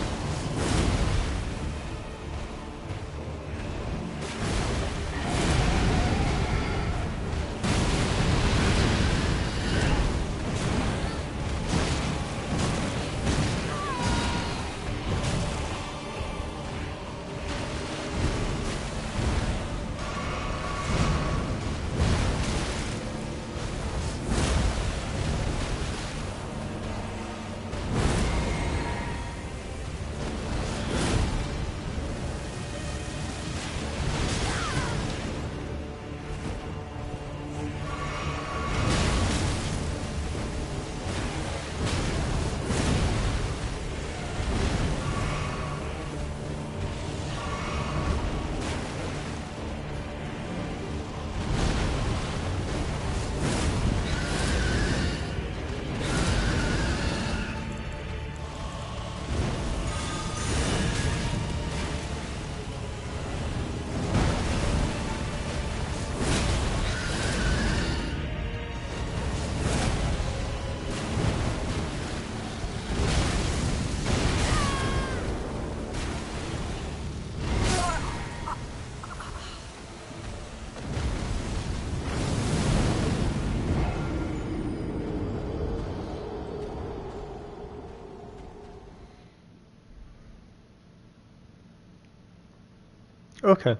Okay.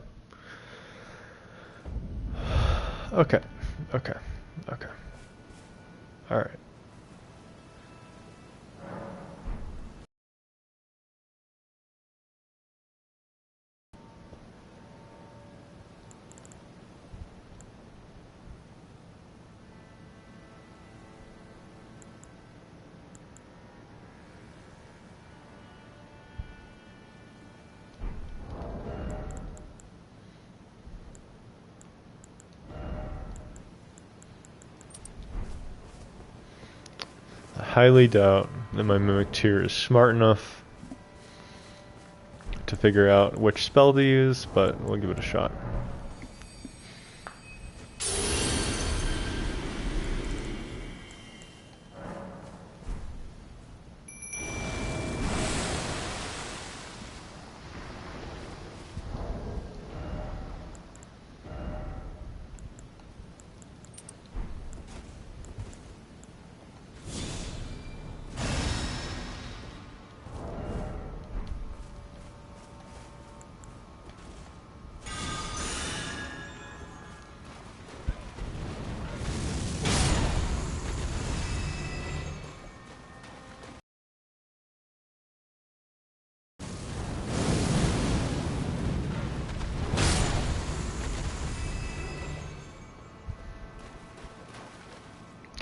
Okay. Okay. Okay. All right. I highly doubt that my Mimic Tier is smart enough to figure out which spell to use, but we'll give it a shot.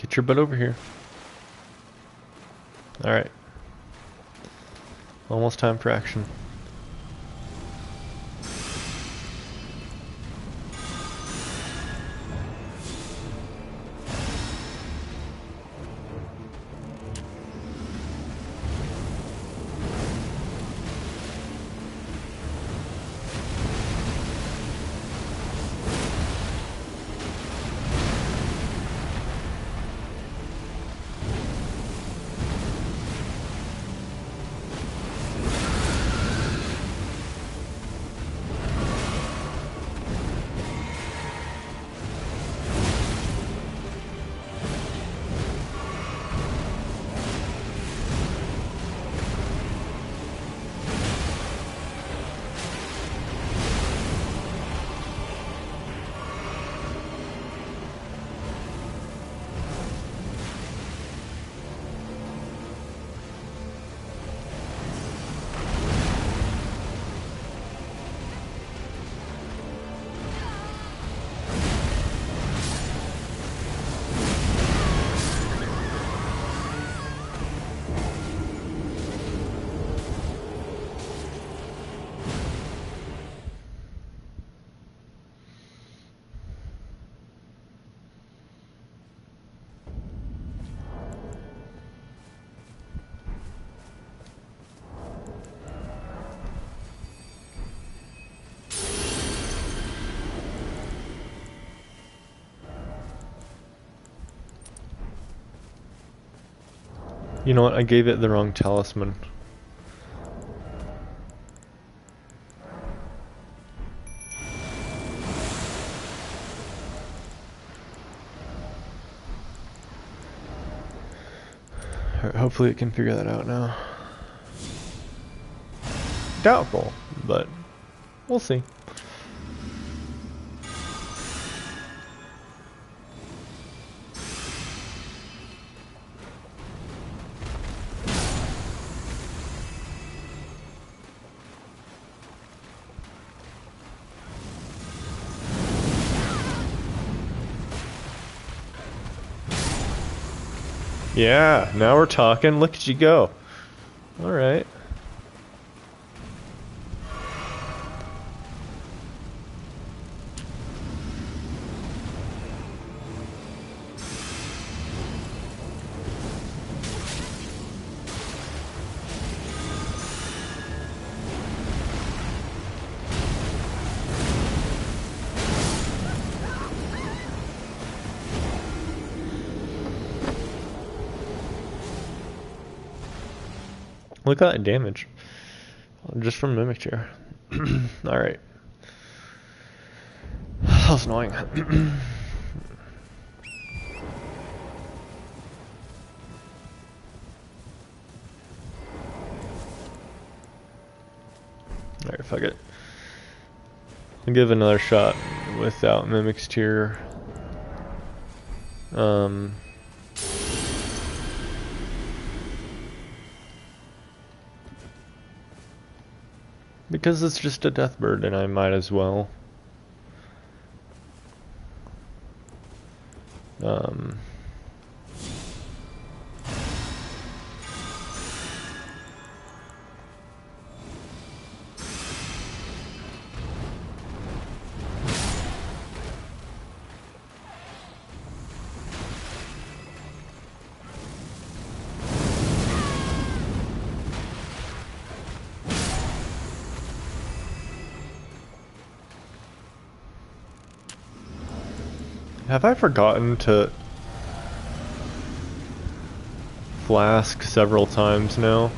Get your butt over here. Alright. Almost time for action. You know what? I gave it the wrong talisman. Hopefully it can figure that out now. Doubtful, but we'll see. Yeah, now we're talking. Look at you go. All right. Look at that damage. Just from Mimic Chair. Alright. That was annoying. Alright, fuck it. I'll give it another shot without Mimic's Tear. Because it's just a death bird and I might as well. Have I forgotten to flask several times now?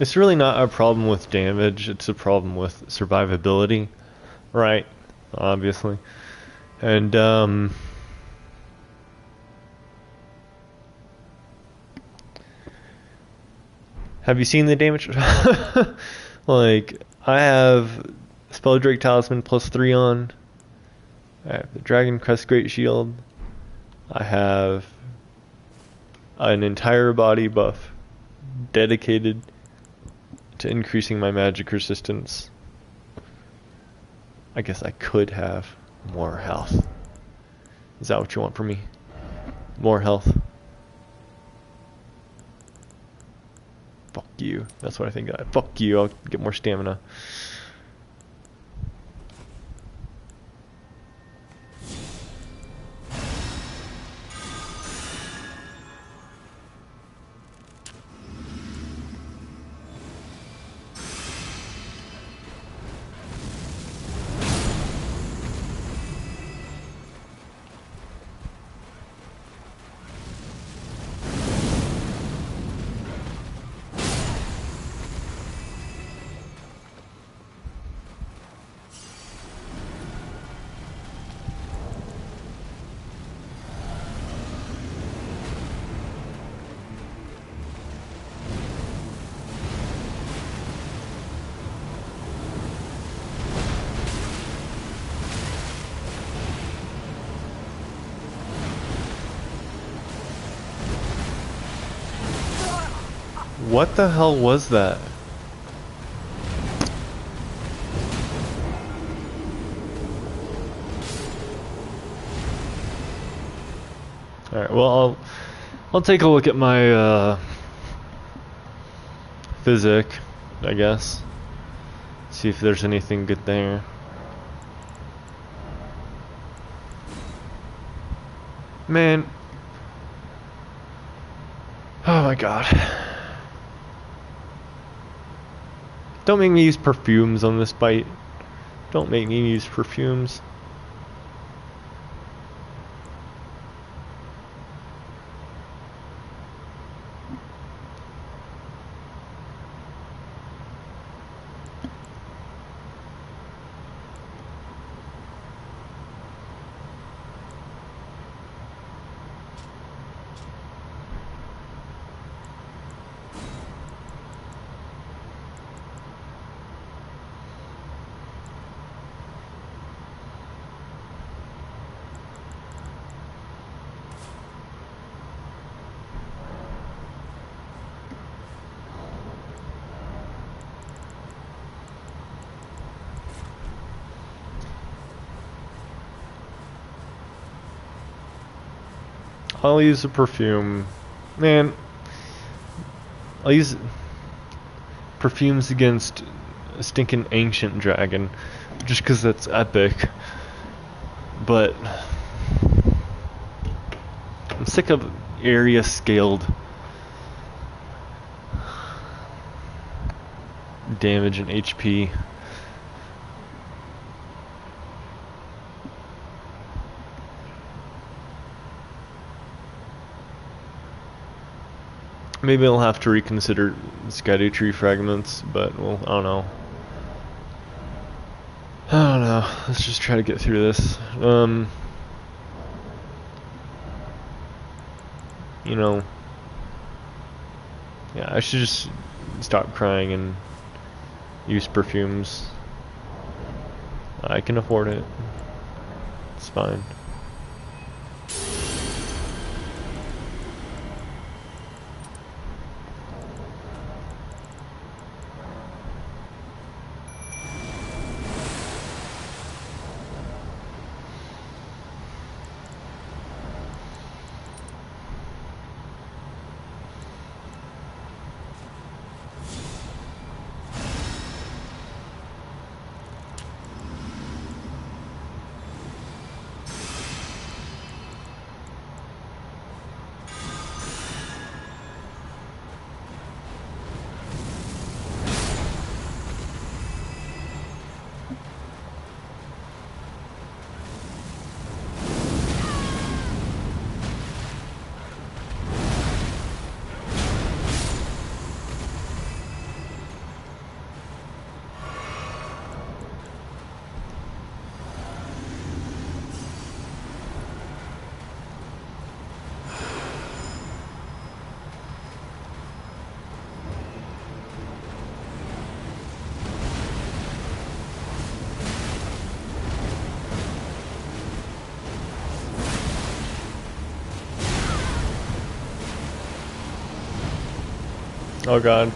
It's really not a problem with damage, it's a problem with survivability, right? Obviously. And, have you seen the damage? Like, I have Spell Drake Talisman +3 on. I have the Dragon Crest Great Shield. I have an entire body buff dedicated to increasing my magic resistance. I guess I could have more health. Is that what you want from me? More health? Fuck you. That's what I think. Fuck you. I'll get more stamina. What the hell was that? Alright, well I'll take a look at my physic, I guess. See if there's anything good there. Man. Oh my god. Don't make me use perfumes on this bite. Don't make me use perfumes. I'll use a perfume. Man, I'll use perfumes against a stinking ancient dragon, just because that's epic. But I'm sick of area scaled damage and HP. Maybe I'll have to reconsider Skyday Tree fragments, but well, I don't know. I don't know. Let's just try to get through this. You know, yeah, I should just stop crying and use perfumes. I can afford it. It's fine. Oh god.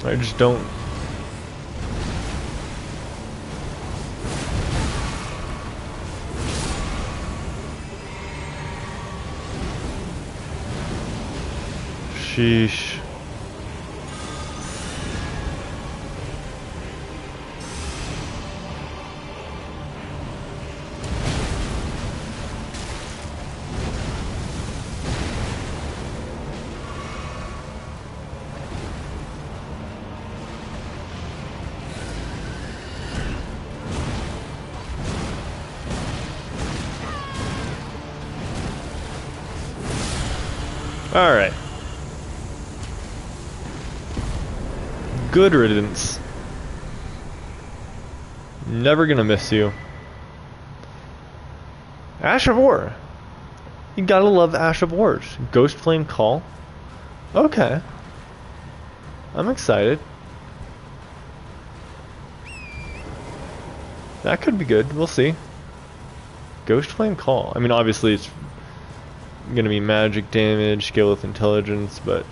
I just don't. Sheesh. Alright. Good riddance. Never gonna miss you. Ash of War. You gotta love Ash of Wars. Ghost Flame Call. Okay. I'm excited. That could be good. We'll see. Ghost Flame Call. I mean, obviously it's gonna be magic damage, scale with intelligence, but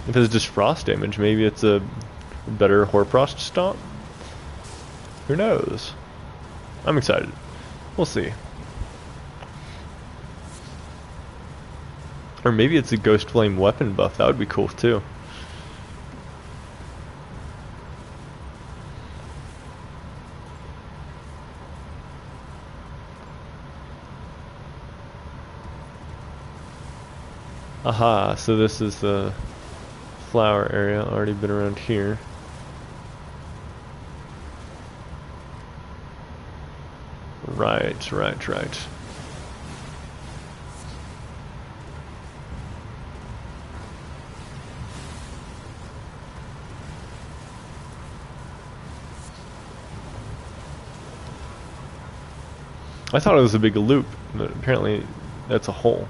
if it's just frost damage, maybe it's a better Horfrost stomp? Who knows? I'm excited. We'll see. Or maybe it's a Ghost Flame weapon buff. That would be cool too. Aha, so this is the flower area. Already been around here. Right. I thought it was a big loop, but apparently that's a hole.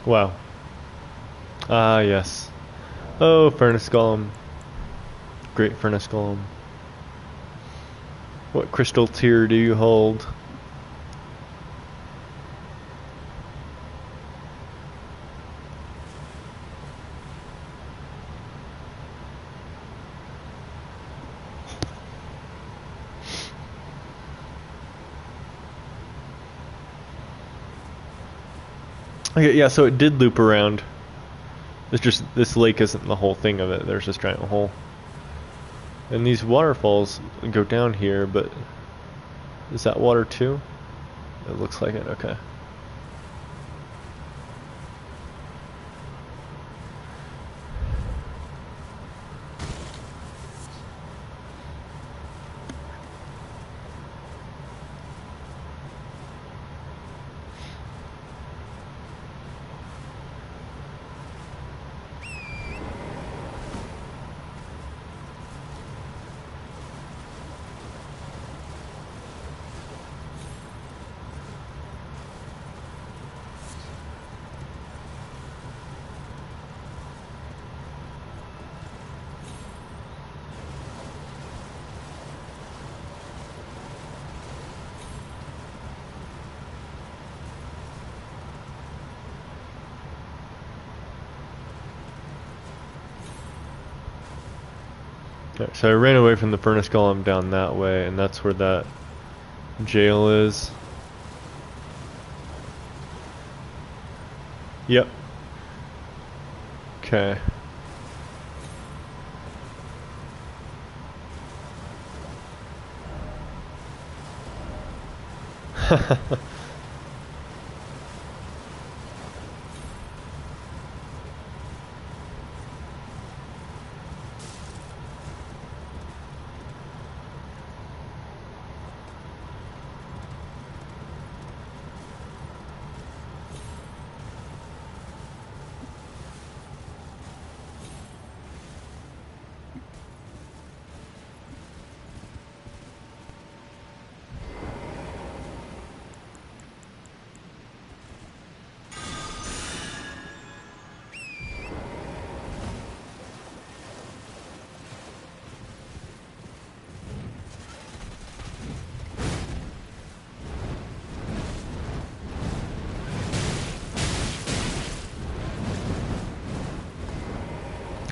Wow. Ah, yes. Oh, Furnace Golem. Great Furnace Golem. What crystal tier do you hold? Okay, yeah, so it did loop around. It's just, this lake isn't the whole thing of it. There's this giant hole. And these waterfalls go down here, but is that water too? It looks like it, okay. Okay, so I ran away from the furnace golem down that way, and that's where that jail is. Yep. Okay.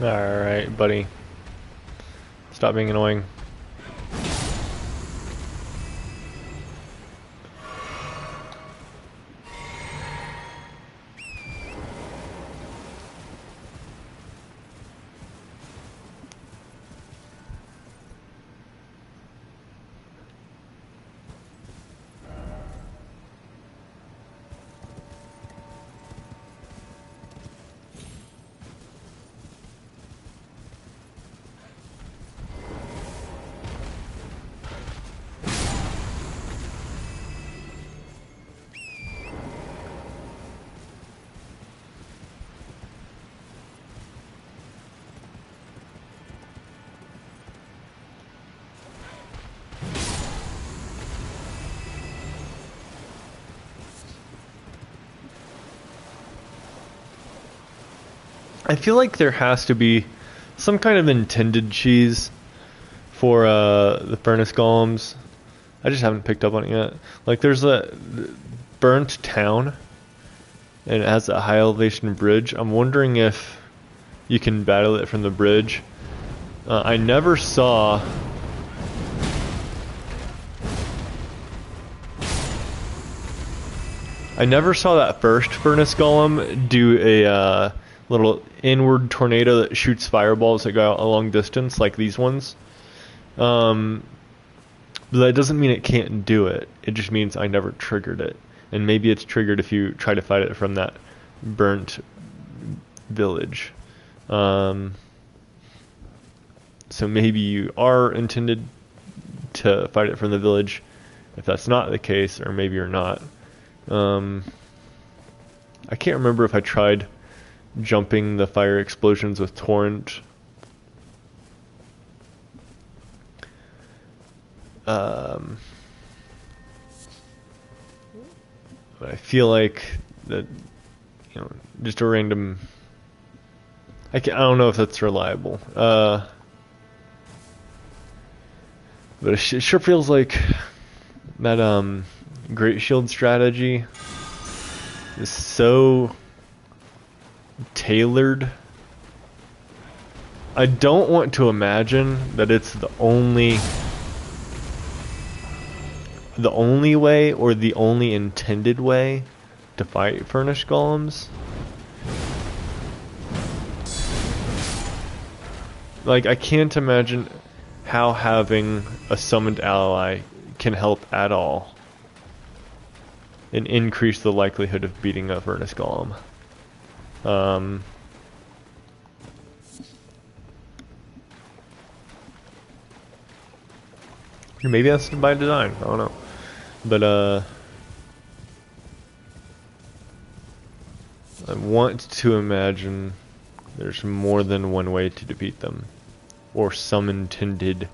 Alright, buddy. Stop being annoying. I feel like there has to be some kind of intended cheese for the furnace golems. I just haven't picked up on it yet. Like there's a burnt town and it has a high elevation bridge. I'm wondering if you can battle it from the bridge. I never saw that first furnace golem do a little inward tornado that shoots fireballs that go out a long distance like these ones. But that doesn't mean it can't do it. It just means I never triggered it. And maybe it's triggered if you try to fight it from that burnt village. So maybe you are intended to fight it from the village if that's not the case, or maybe you're not. I can't remember if I tried jumping the fire explosions with torrent. But I feel like that just a random. I don't know if that's reliable. But it sure feels like that Great Shield strategy is so tailored. I don't want to imagine that it's the only way or the only intended way to fight furnace golems. Like, I can't imagine how having a summoned ally can help at all and increase the likelihood of beating a furnace golem. Maybe that's by design, I don't know. But I want to imagine there's more than one way to defeat them, or some intended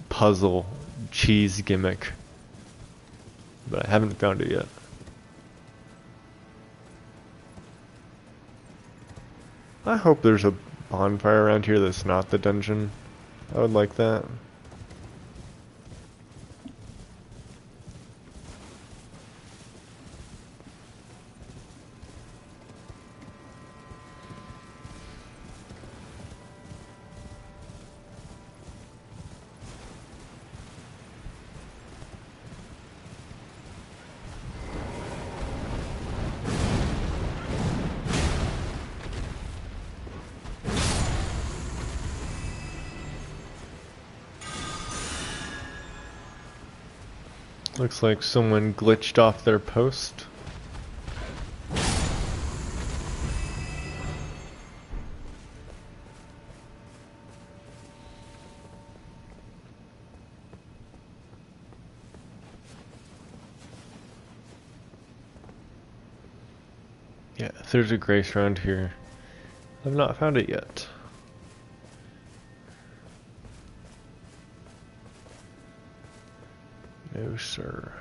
puzzle cheese gimmick, but I haven't found it yet. I hope there's a bonfire around here that's not the dungeon. I would like that. Looks like someone glitched off their post. Yeah, if there's a grace around here, I've not found it yet. No, sir.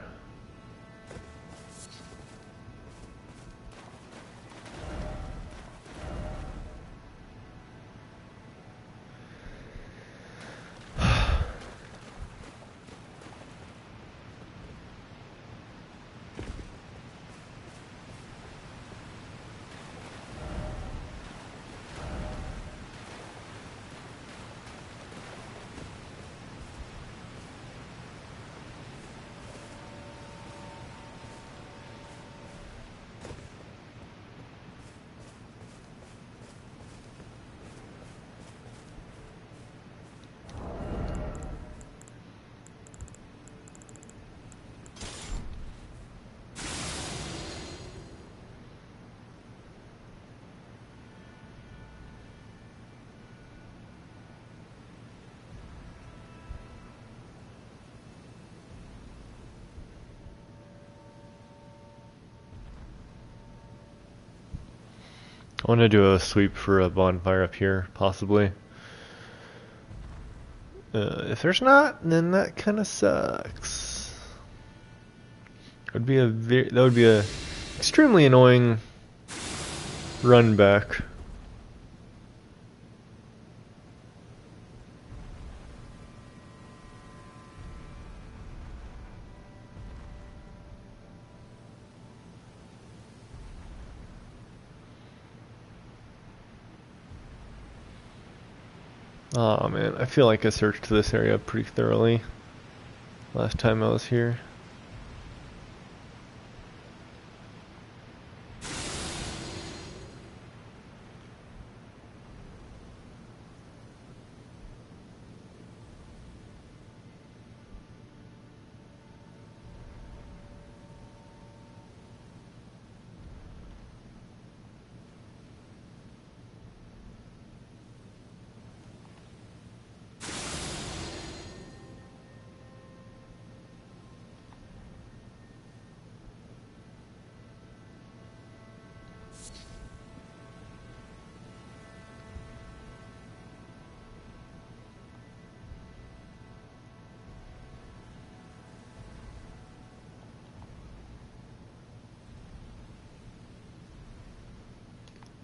I want to do a sweep for a bonfire up here, possibly. If there's not, then that kind of sucks. That would be a extremely annoying run back. Oh man, I feel like I searched this area pretty thoroughly last time I was here.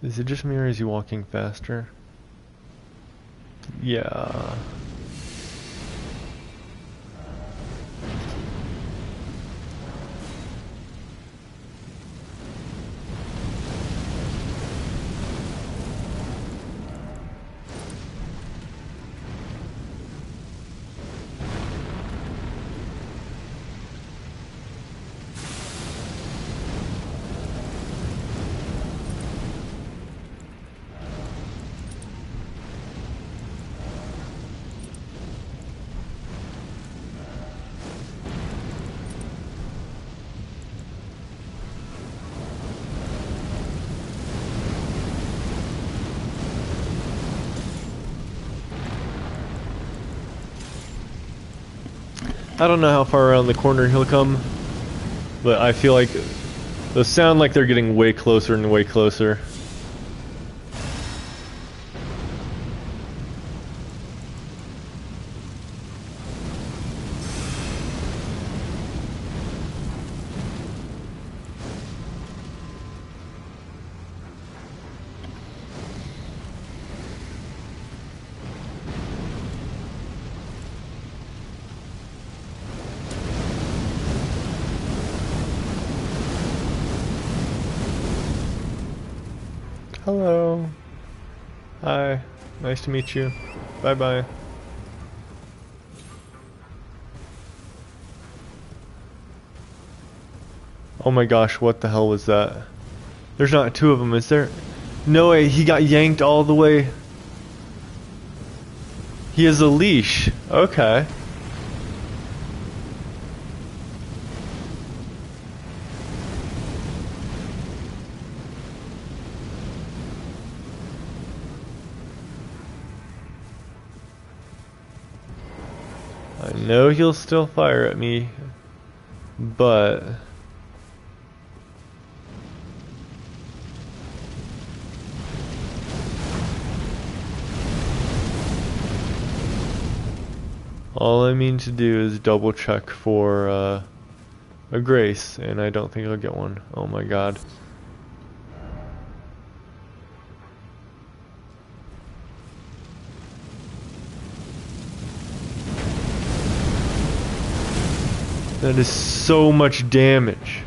Is it just me or is he walking faster? Yeah. I don't know how far around the corner he'll come, but I feel like those sound like they're getting way closer and way closer. Hello. Hi. Nice to meet you. Bye bye. Oh my gosh, what the hell was that? There's not two of them, is there? No way, he got yanked all the way. He has a leash. Okay. I know he'll still fire at me, but all I mean to do is double check for a grace, and I don't think I'll get one. Oh my god. That is so much damage.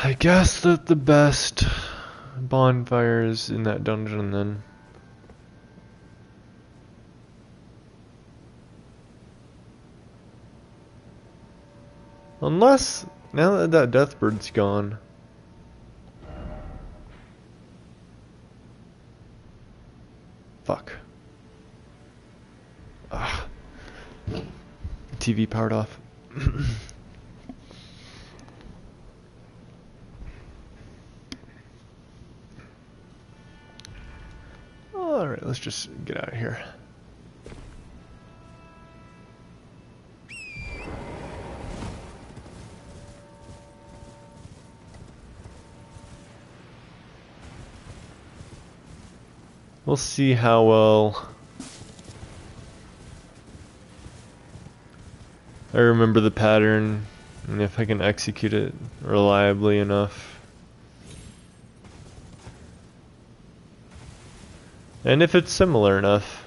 I guess that the best bonfire is in that dungeon then. Unless Now that that death bird's gone. Fuck. Ah. TV powered off. Alright, let's just get out of here. We'll see how well I remember the pattern and if I can execute it reliably enough. And if it's similar enough.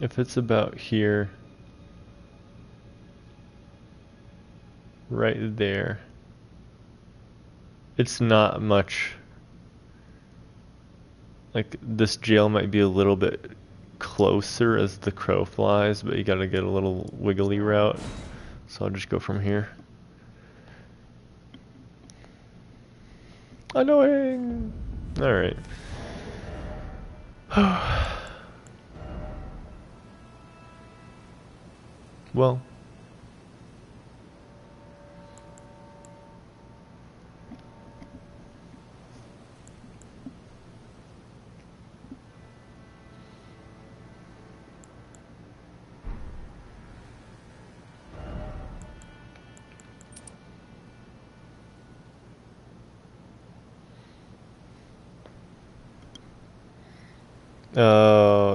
If it's about here, right there, it's not much. Like, this jail might be a little bit closer as the crow flies, but you gotta get a little wiggly route. So I'll just go from here. Annoying! Alright. Well.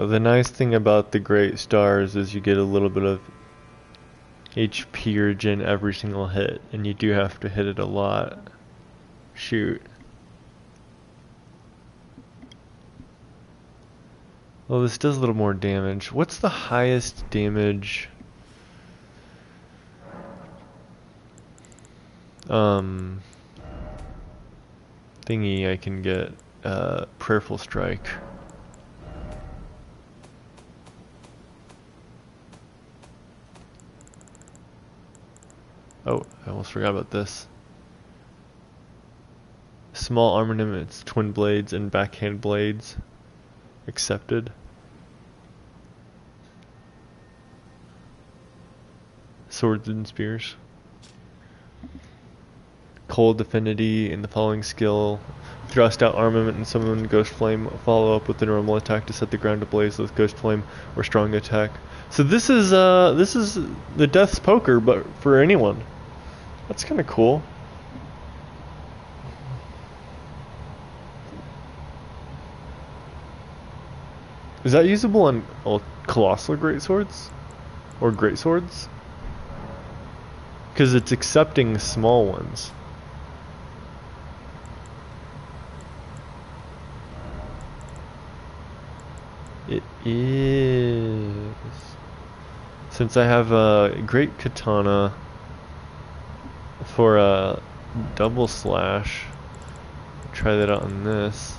The nice thing about the Great Stars is you get a little bit of HP regen every single hit, and you do have to hit it a lot. Shoot. Well, this does a little more damage. What's the highest damage? Thingy I can get. Prayerful Strike. Oh, I almost forgot about this. Small armaments, twin blades, and backhand blades. Accepted. Swords and spears. Cold affinity in the following skill. Thrust out armament and summon Ghost Flame. Follow up with the normal attack to set the ground ablaze with Ghost Flame or strong attack. So this is the Death's Poker, but for anyone. That's kind of cool. Is that usable on colossal greatswords? Or greatswords? Because it's accepting small ones. It is. Since I have a great katana for a double slash, try that out on this.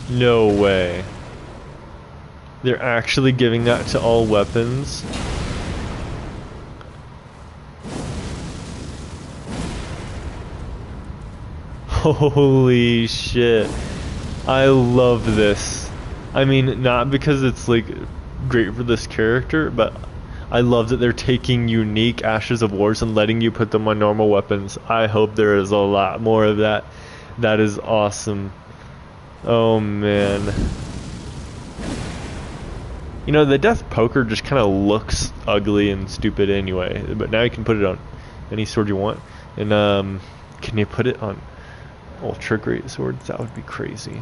No way. They're actually giving that to all weapons. Holy shit. I love this. I mean, not because it's like great for this character, but I love that they're taking unique Ashes of Wars and letting you put them on normal weapons. I hope there is a lot more of that. That is awesome. Oh man. You know, the Death Poker just kind of looks ugly and stupid anyway, but now you can put it on any sword you want. And can you put it on Ultra Great Swords? That would be crazy.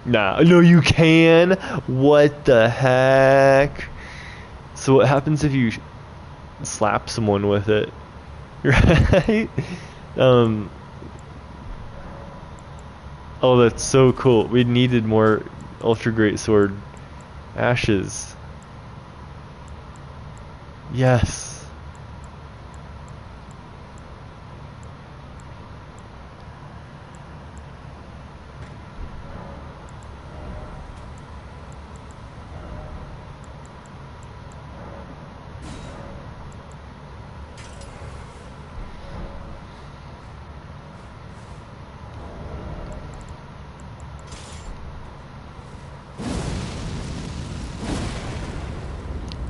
Nah, no you can! What the heck? So what happens if you slap someone with it? Right? Oh, that's so cool. We needed more Ultra Great Sword ashes. Yes.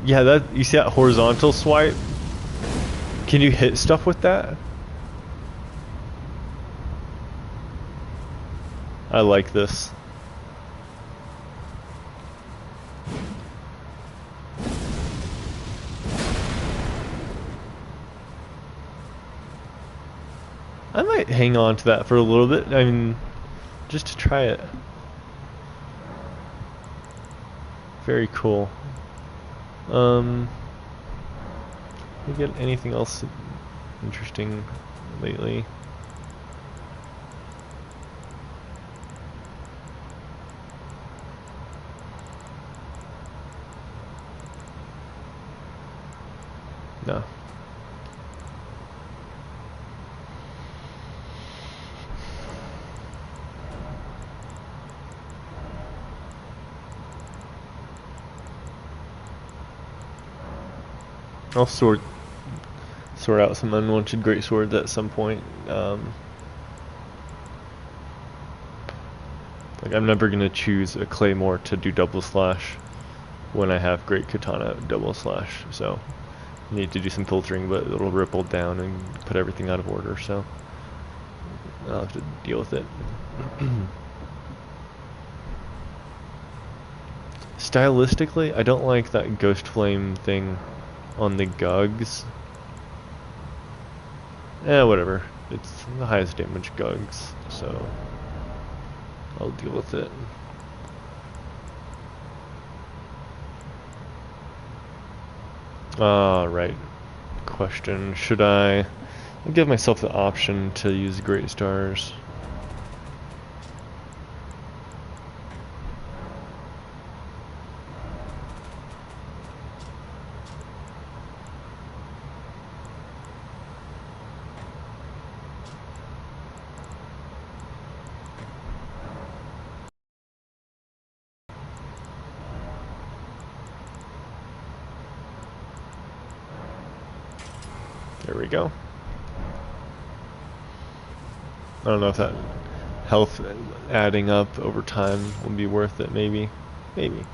Yeah, that you see that horizontal swipe? Can you hit stuff with that? I like this. I might hang on to that for a little bit. I mean, just to try it. Very cool. You get anything else interesting lately? No. I'll sort out some unwanted great swords at some point. Like I'm never gonna choose a claymore to do double slash when I have great katana double slash. So I need to do some filtering, but it'll ripple down and put everything out of order. So I'll have to deal with it. Stylistically, I don't like that ghost flame thing on the gugs. Whatever. It's the highest damage gugs, so I'll deal with it. Right. Question. Should I give myself the option to use Great Stars? There we go. I don't know if that health adding up over time will be worth it, maybe. Maybe.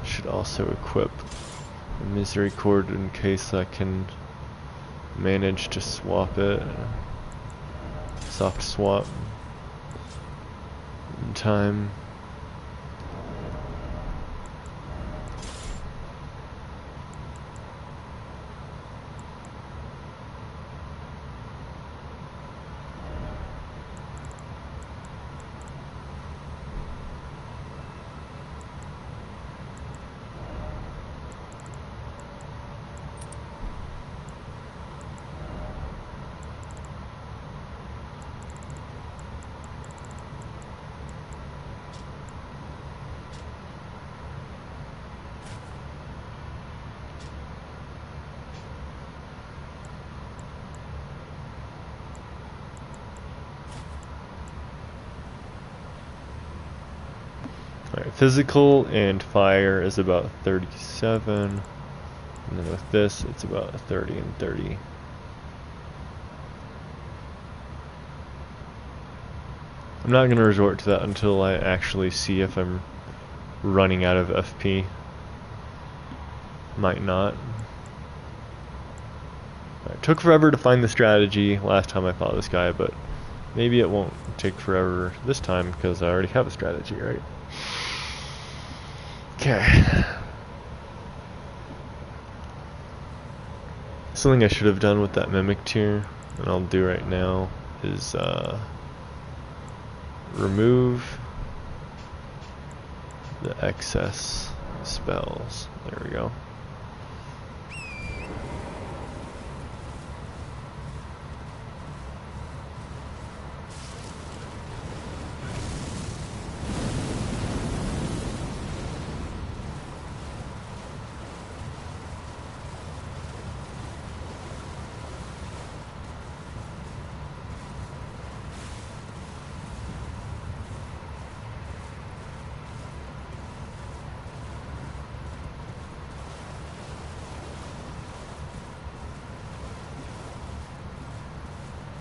Should also equip a misery cord in case I can manage to swap it. Soft swap in time. physical and fire is about 37. And then with this, it's about 30 and 30. I'm not going to resort to that until I actually see if I'm running out of FP. Might not. It took forever to find the strategy last time I fought this guy, but maybe it won't take forever this time because I already have a strategy, right? Okay. Something I should have done with that mimic tier, and I'll do right now, is remove the excess spells. There we go.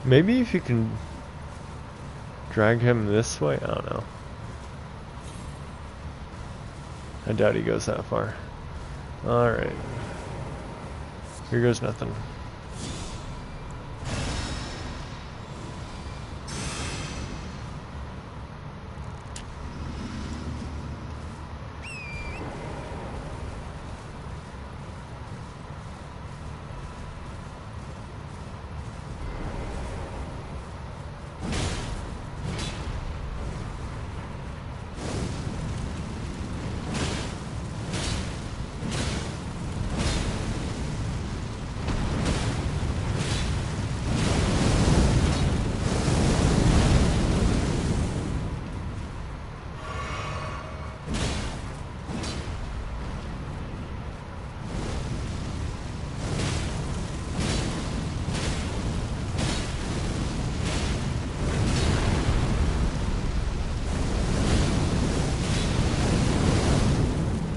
Maybe if you can drag him this way? I don't know. I doubt he goes that far. Alright. Here goes nothing.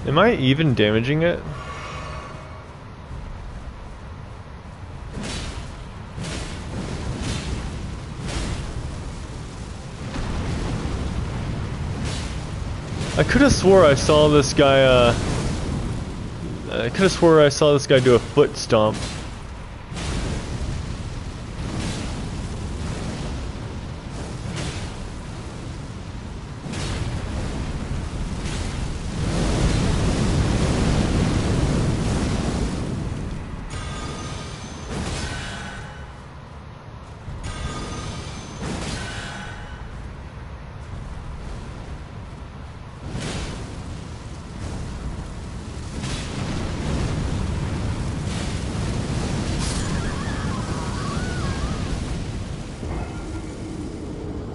Am I even damaging it? I could have swore I saw this guy, I could have swore I saw this guy do a foot stomp.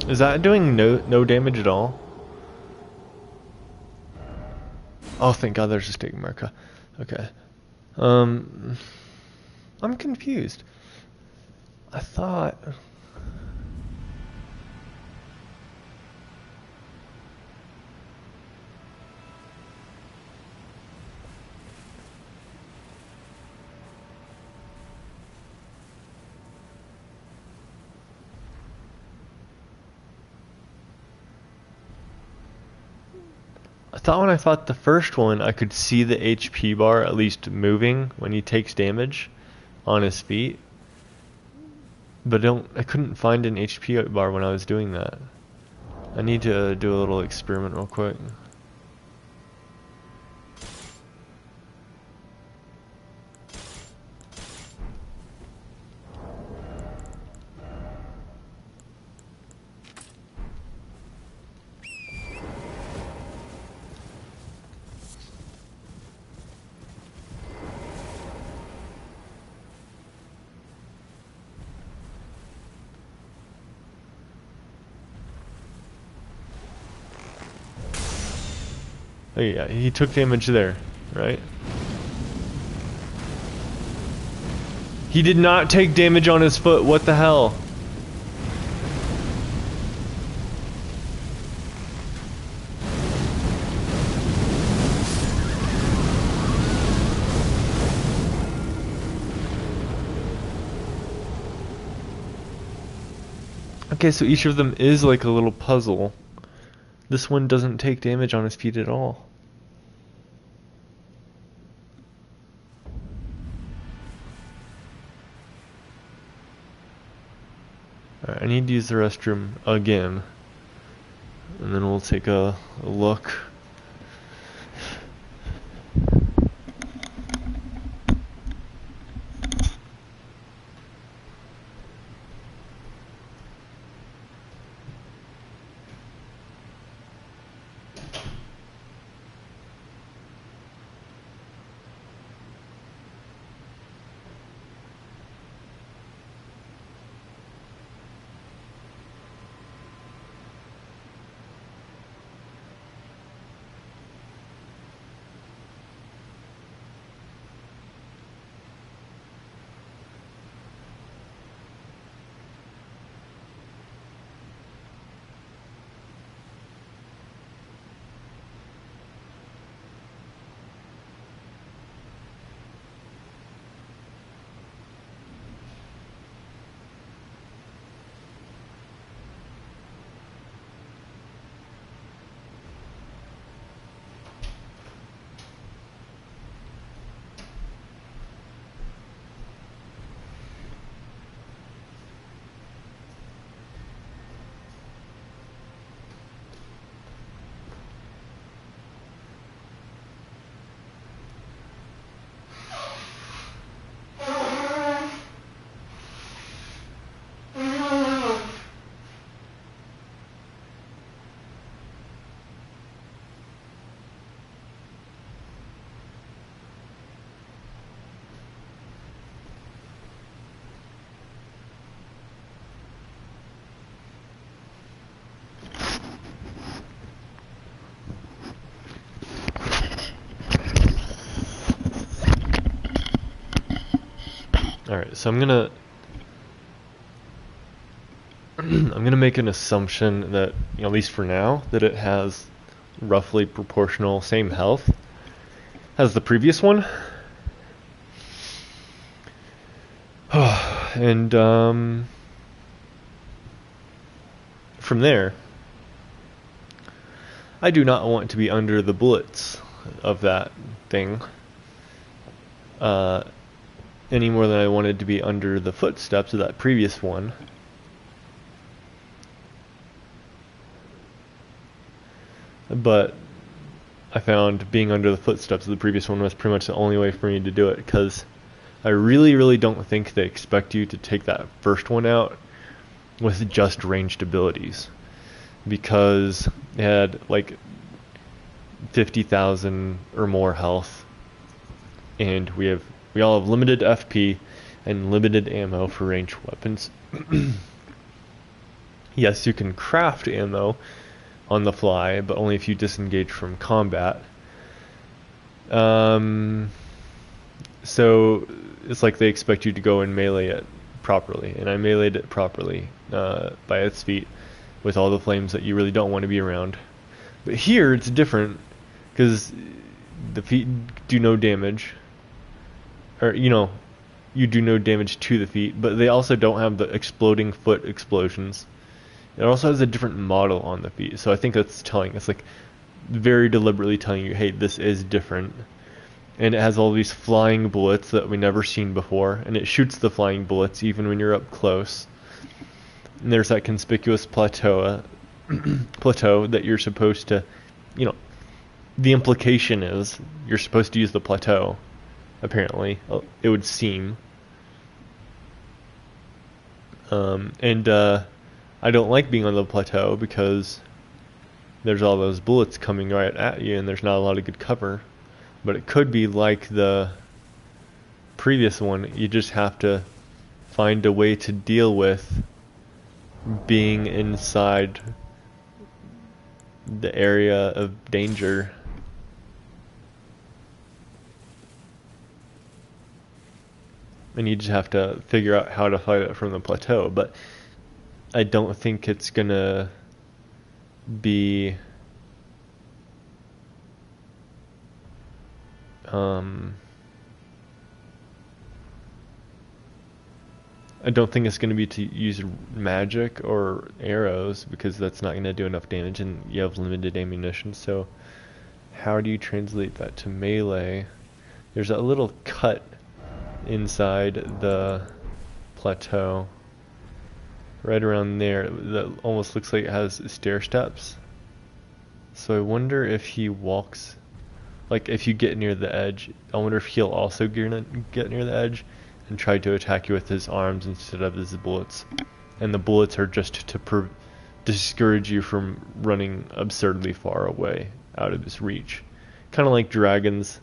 Is that doing no damage at all? Oh, thank God there's a stick marker. Okay. I'm confused. I thought... when I fought the first one, I could see the HP bar at least moving when he takes damage on his feet. But I couldn't find an HP bar when I was doing that. I need to do a little experiment real quick. Oh yeah, he took damage there, right? He did not take damage on his foot, what the hell? Okay, so each of them is like a little puzzle. This one doesn't take damage on his feet at all. Alright, I need to use the restroom again. And then we'll take a look. Alright, so I'm gonna make an assumption that, at least for now, that it has roughly proportional same health as the previous one. And from there, I do not want to be under the bullets of that thing any more than I wanted to be under the footsteps of that previous one. But I found being under the footsteps of the previous one was pretty much the only way for me to do it, because I really, really don't think they expect you to take that first one out with just ranged abilities, because it had like 50,000 or more health, and we all have limited FP and limited ammo for ranged weapons. Yes, you can craft ammo on the fly, but only if you disengage from combat. So it's like they expect you to go and melee it properly, and I meleeed it properly by its feet with all the flames that you really don't want to be around. But here it's different, because the feet do no damage, or you do no damage to the feet, but they also don't have the exploding foot explosions. It also has a different model on the feet, so I think that's telling. It's like very deliberately telling you, hey, this is different. And it has all these flying bullets that we never seen before, and it shoots the flying bullets even when you're up close. And there's that conspicuous plateau that you're supposed to, the implication is you're supposed to use the plateau, apparently, it would seem. And I don't like being on the plateau because there's all those bullets coming right at you and there's not a lot of good cover. But it could be like the previous one. You just have to find a way to deal with being inside the area of danger. And you just have to figure out how to fight it from the plateau. But I don't think it's gonna be I don't think it's going to be to use magic or arrows because that's not going to do enough damage and you have limited ammunition. So how do you translate that to melee? There's a little cut inside the plateau right around there that almost looks like it has stair steps. So I wonder if he walks, like if you get near the edge, I wonder if he'll also get near the edge and try to attack you with his arms instead of his bullets. And the bullets are just to discourage you from running absurdly far away out of his reach. Kind of like dragons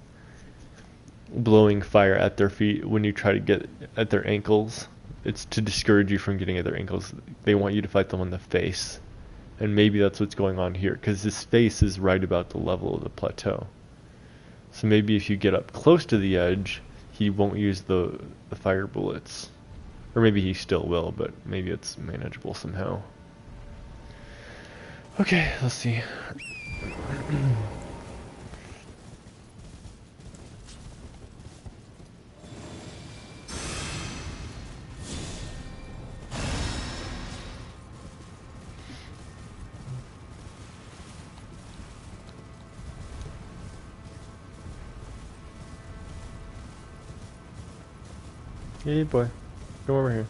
blowing fire at their feet when you try to get at their ankles. It's to discourage you from getting at their ankles. They want you to fight them on the face. And maybe that's what's going on here, because his face is right about the level of the plateau. So maybe if you get up close to the edge, he won't use the fire bullets. Or maybe he still will, but maybe it's manageable somehow. Okay, let's see. Hey boy, come over here.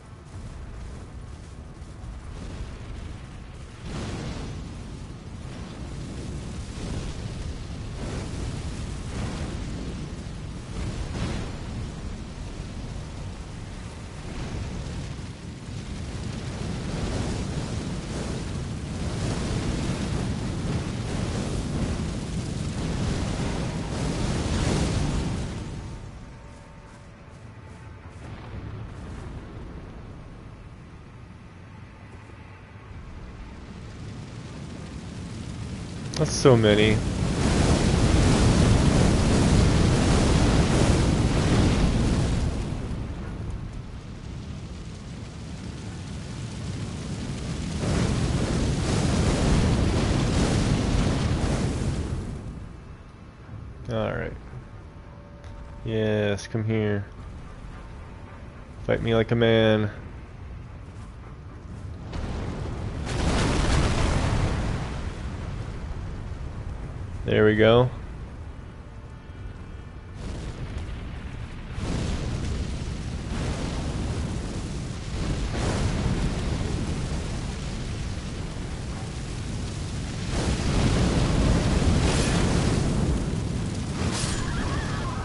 That's so many. Alright. Yes, come here. Fight me like a man. There we go.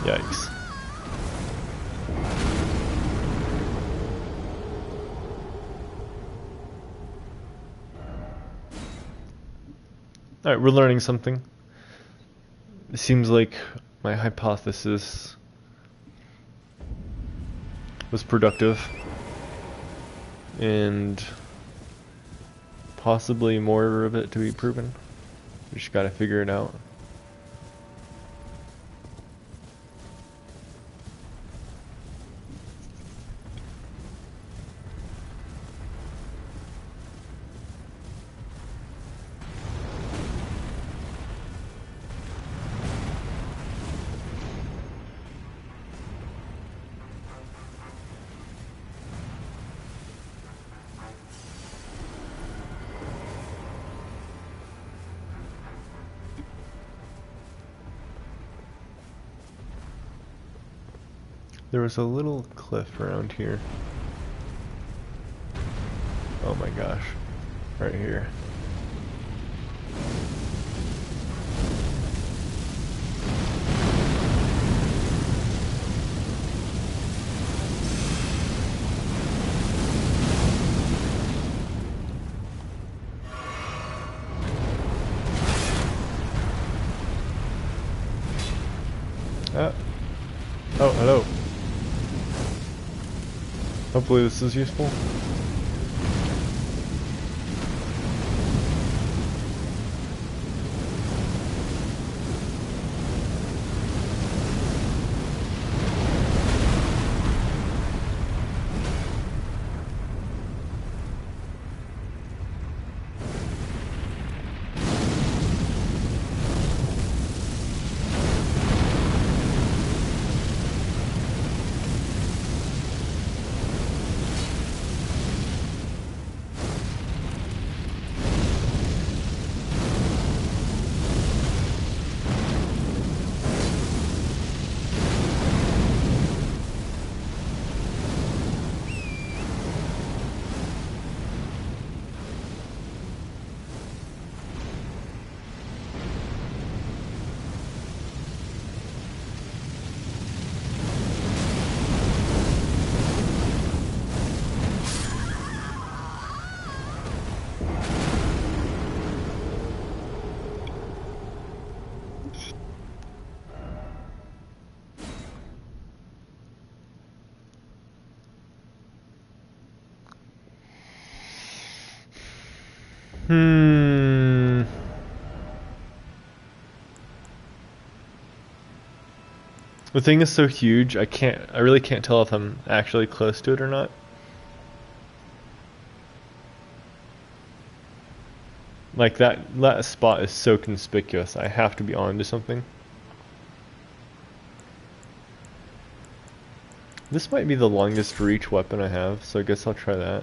Yikes. Alright, we're learning something. It seems like my hypothesis was productive and possibly more of it to be proven. We just gotta figure it out. There was a little cliff around here. Oh my gosh. Right here. Oh, hello. Hopefully this is useful. Hmm. The thing is so huge, I really can't tell if I'm actually close to it or not. Like that spot is so conspicuous. I have to be onto something. This might be the longest reach weapon I have, so I guess I'll try that.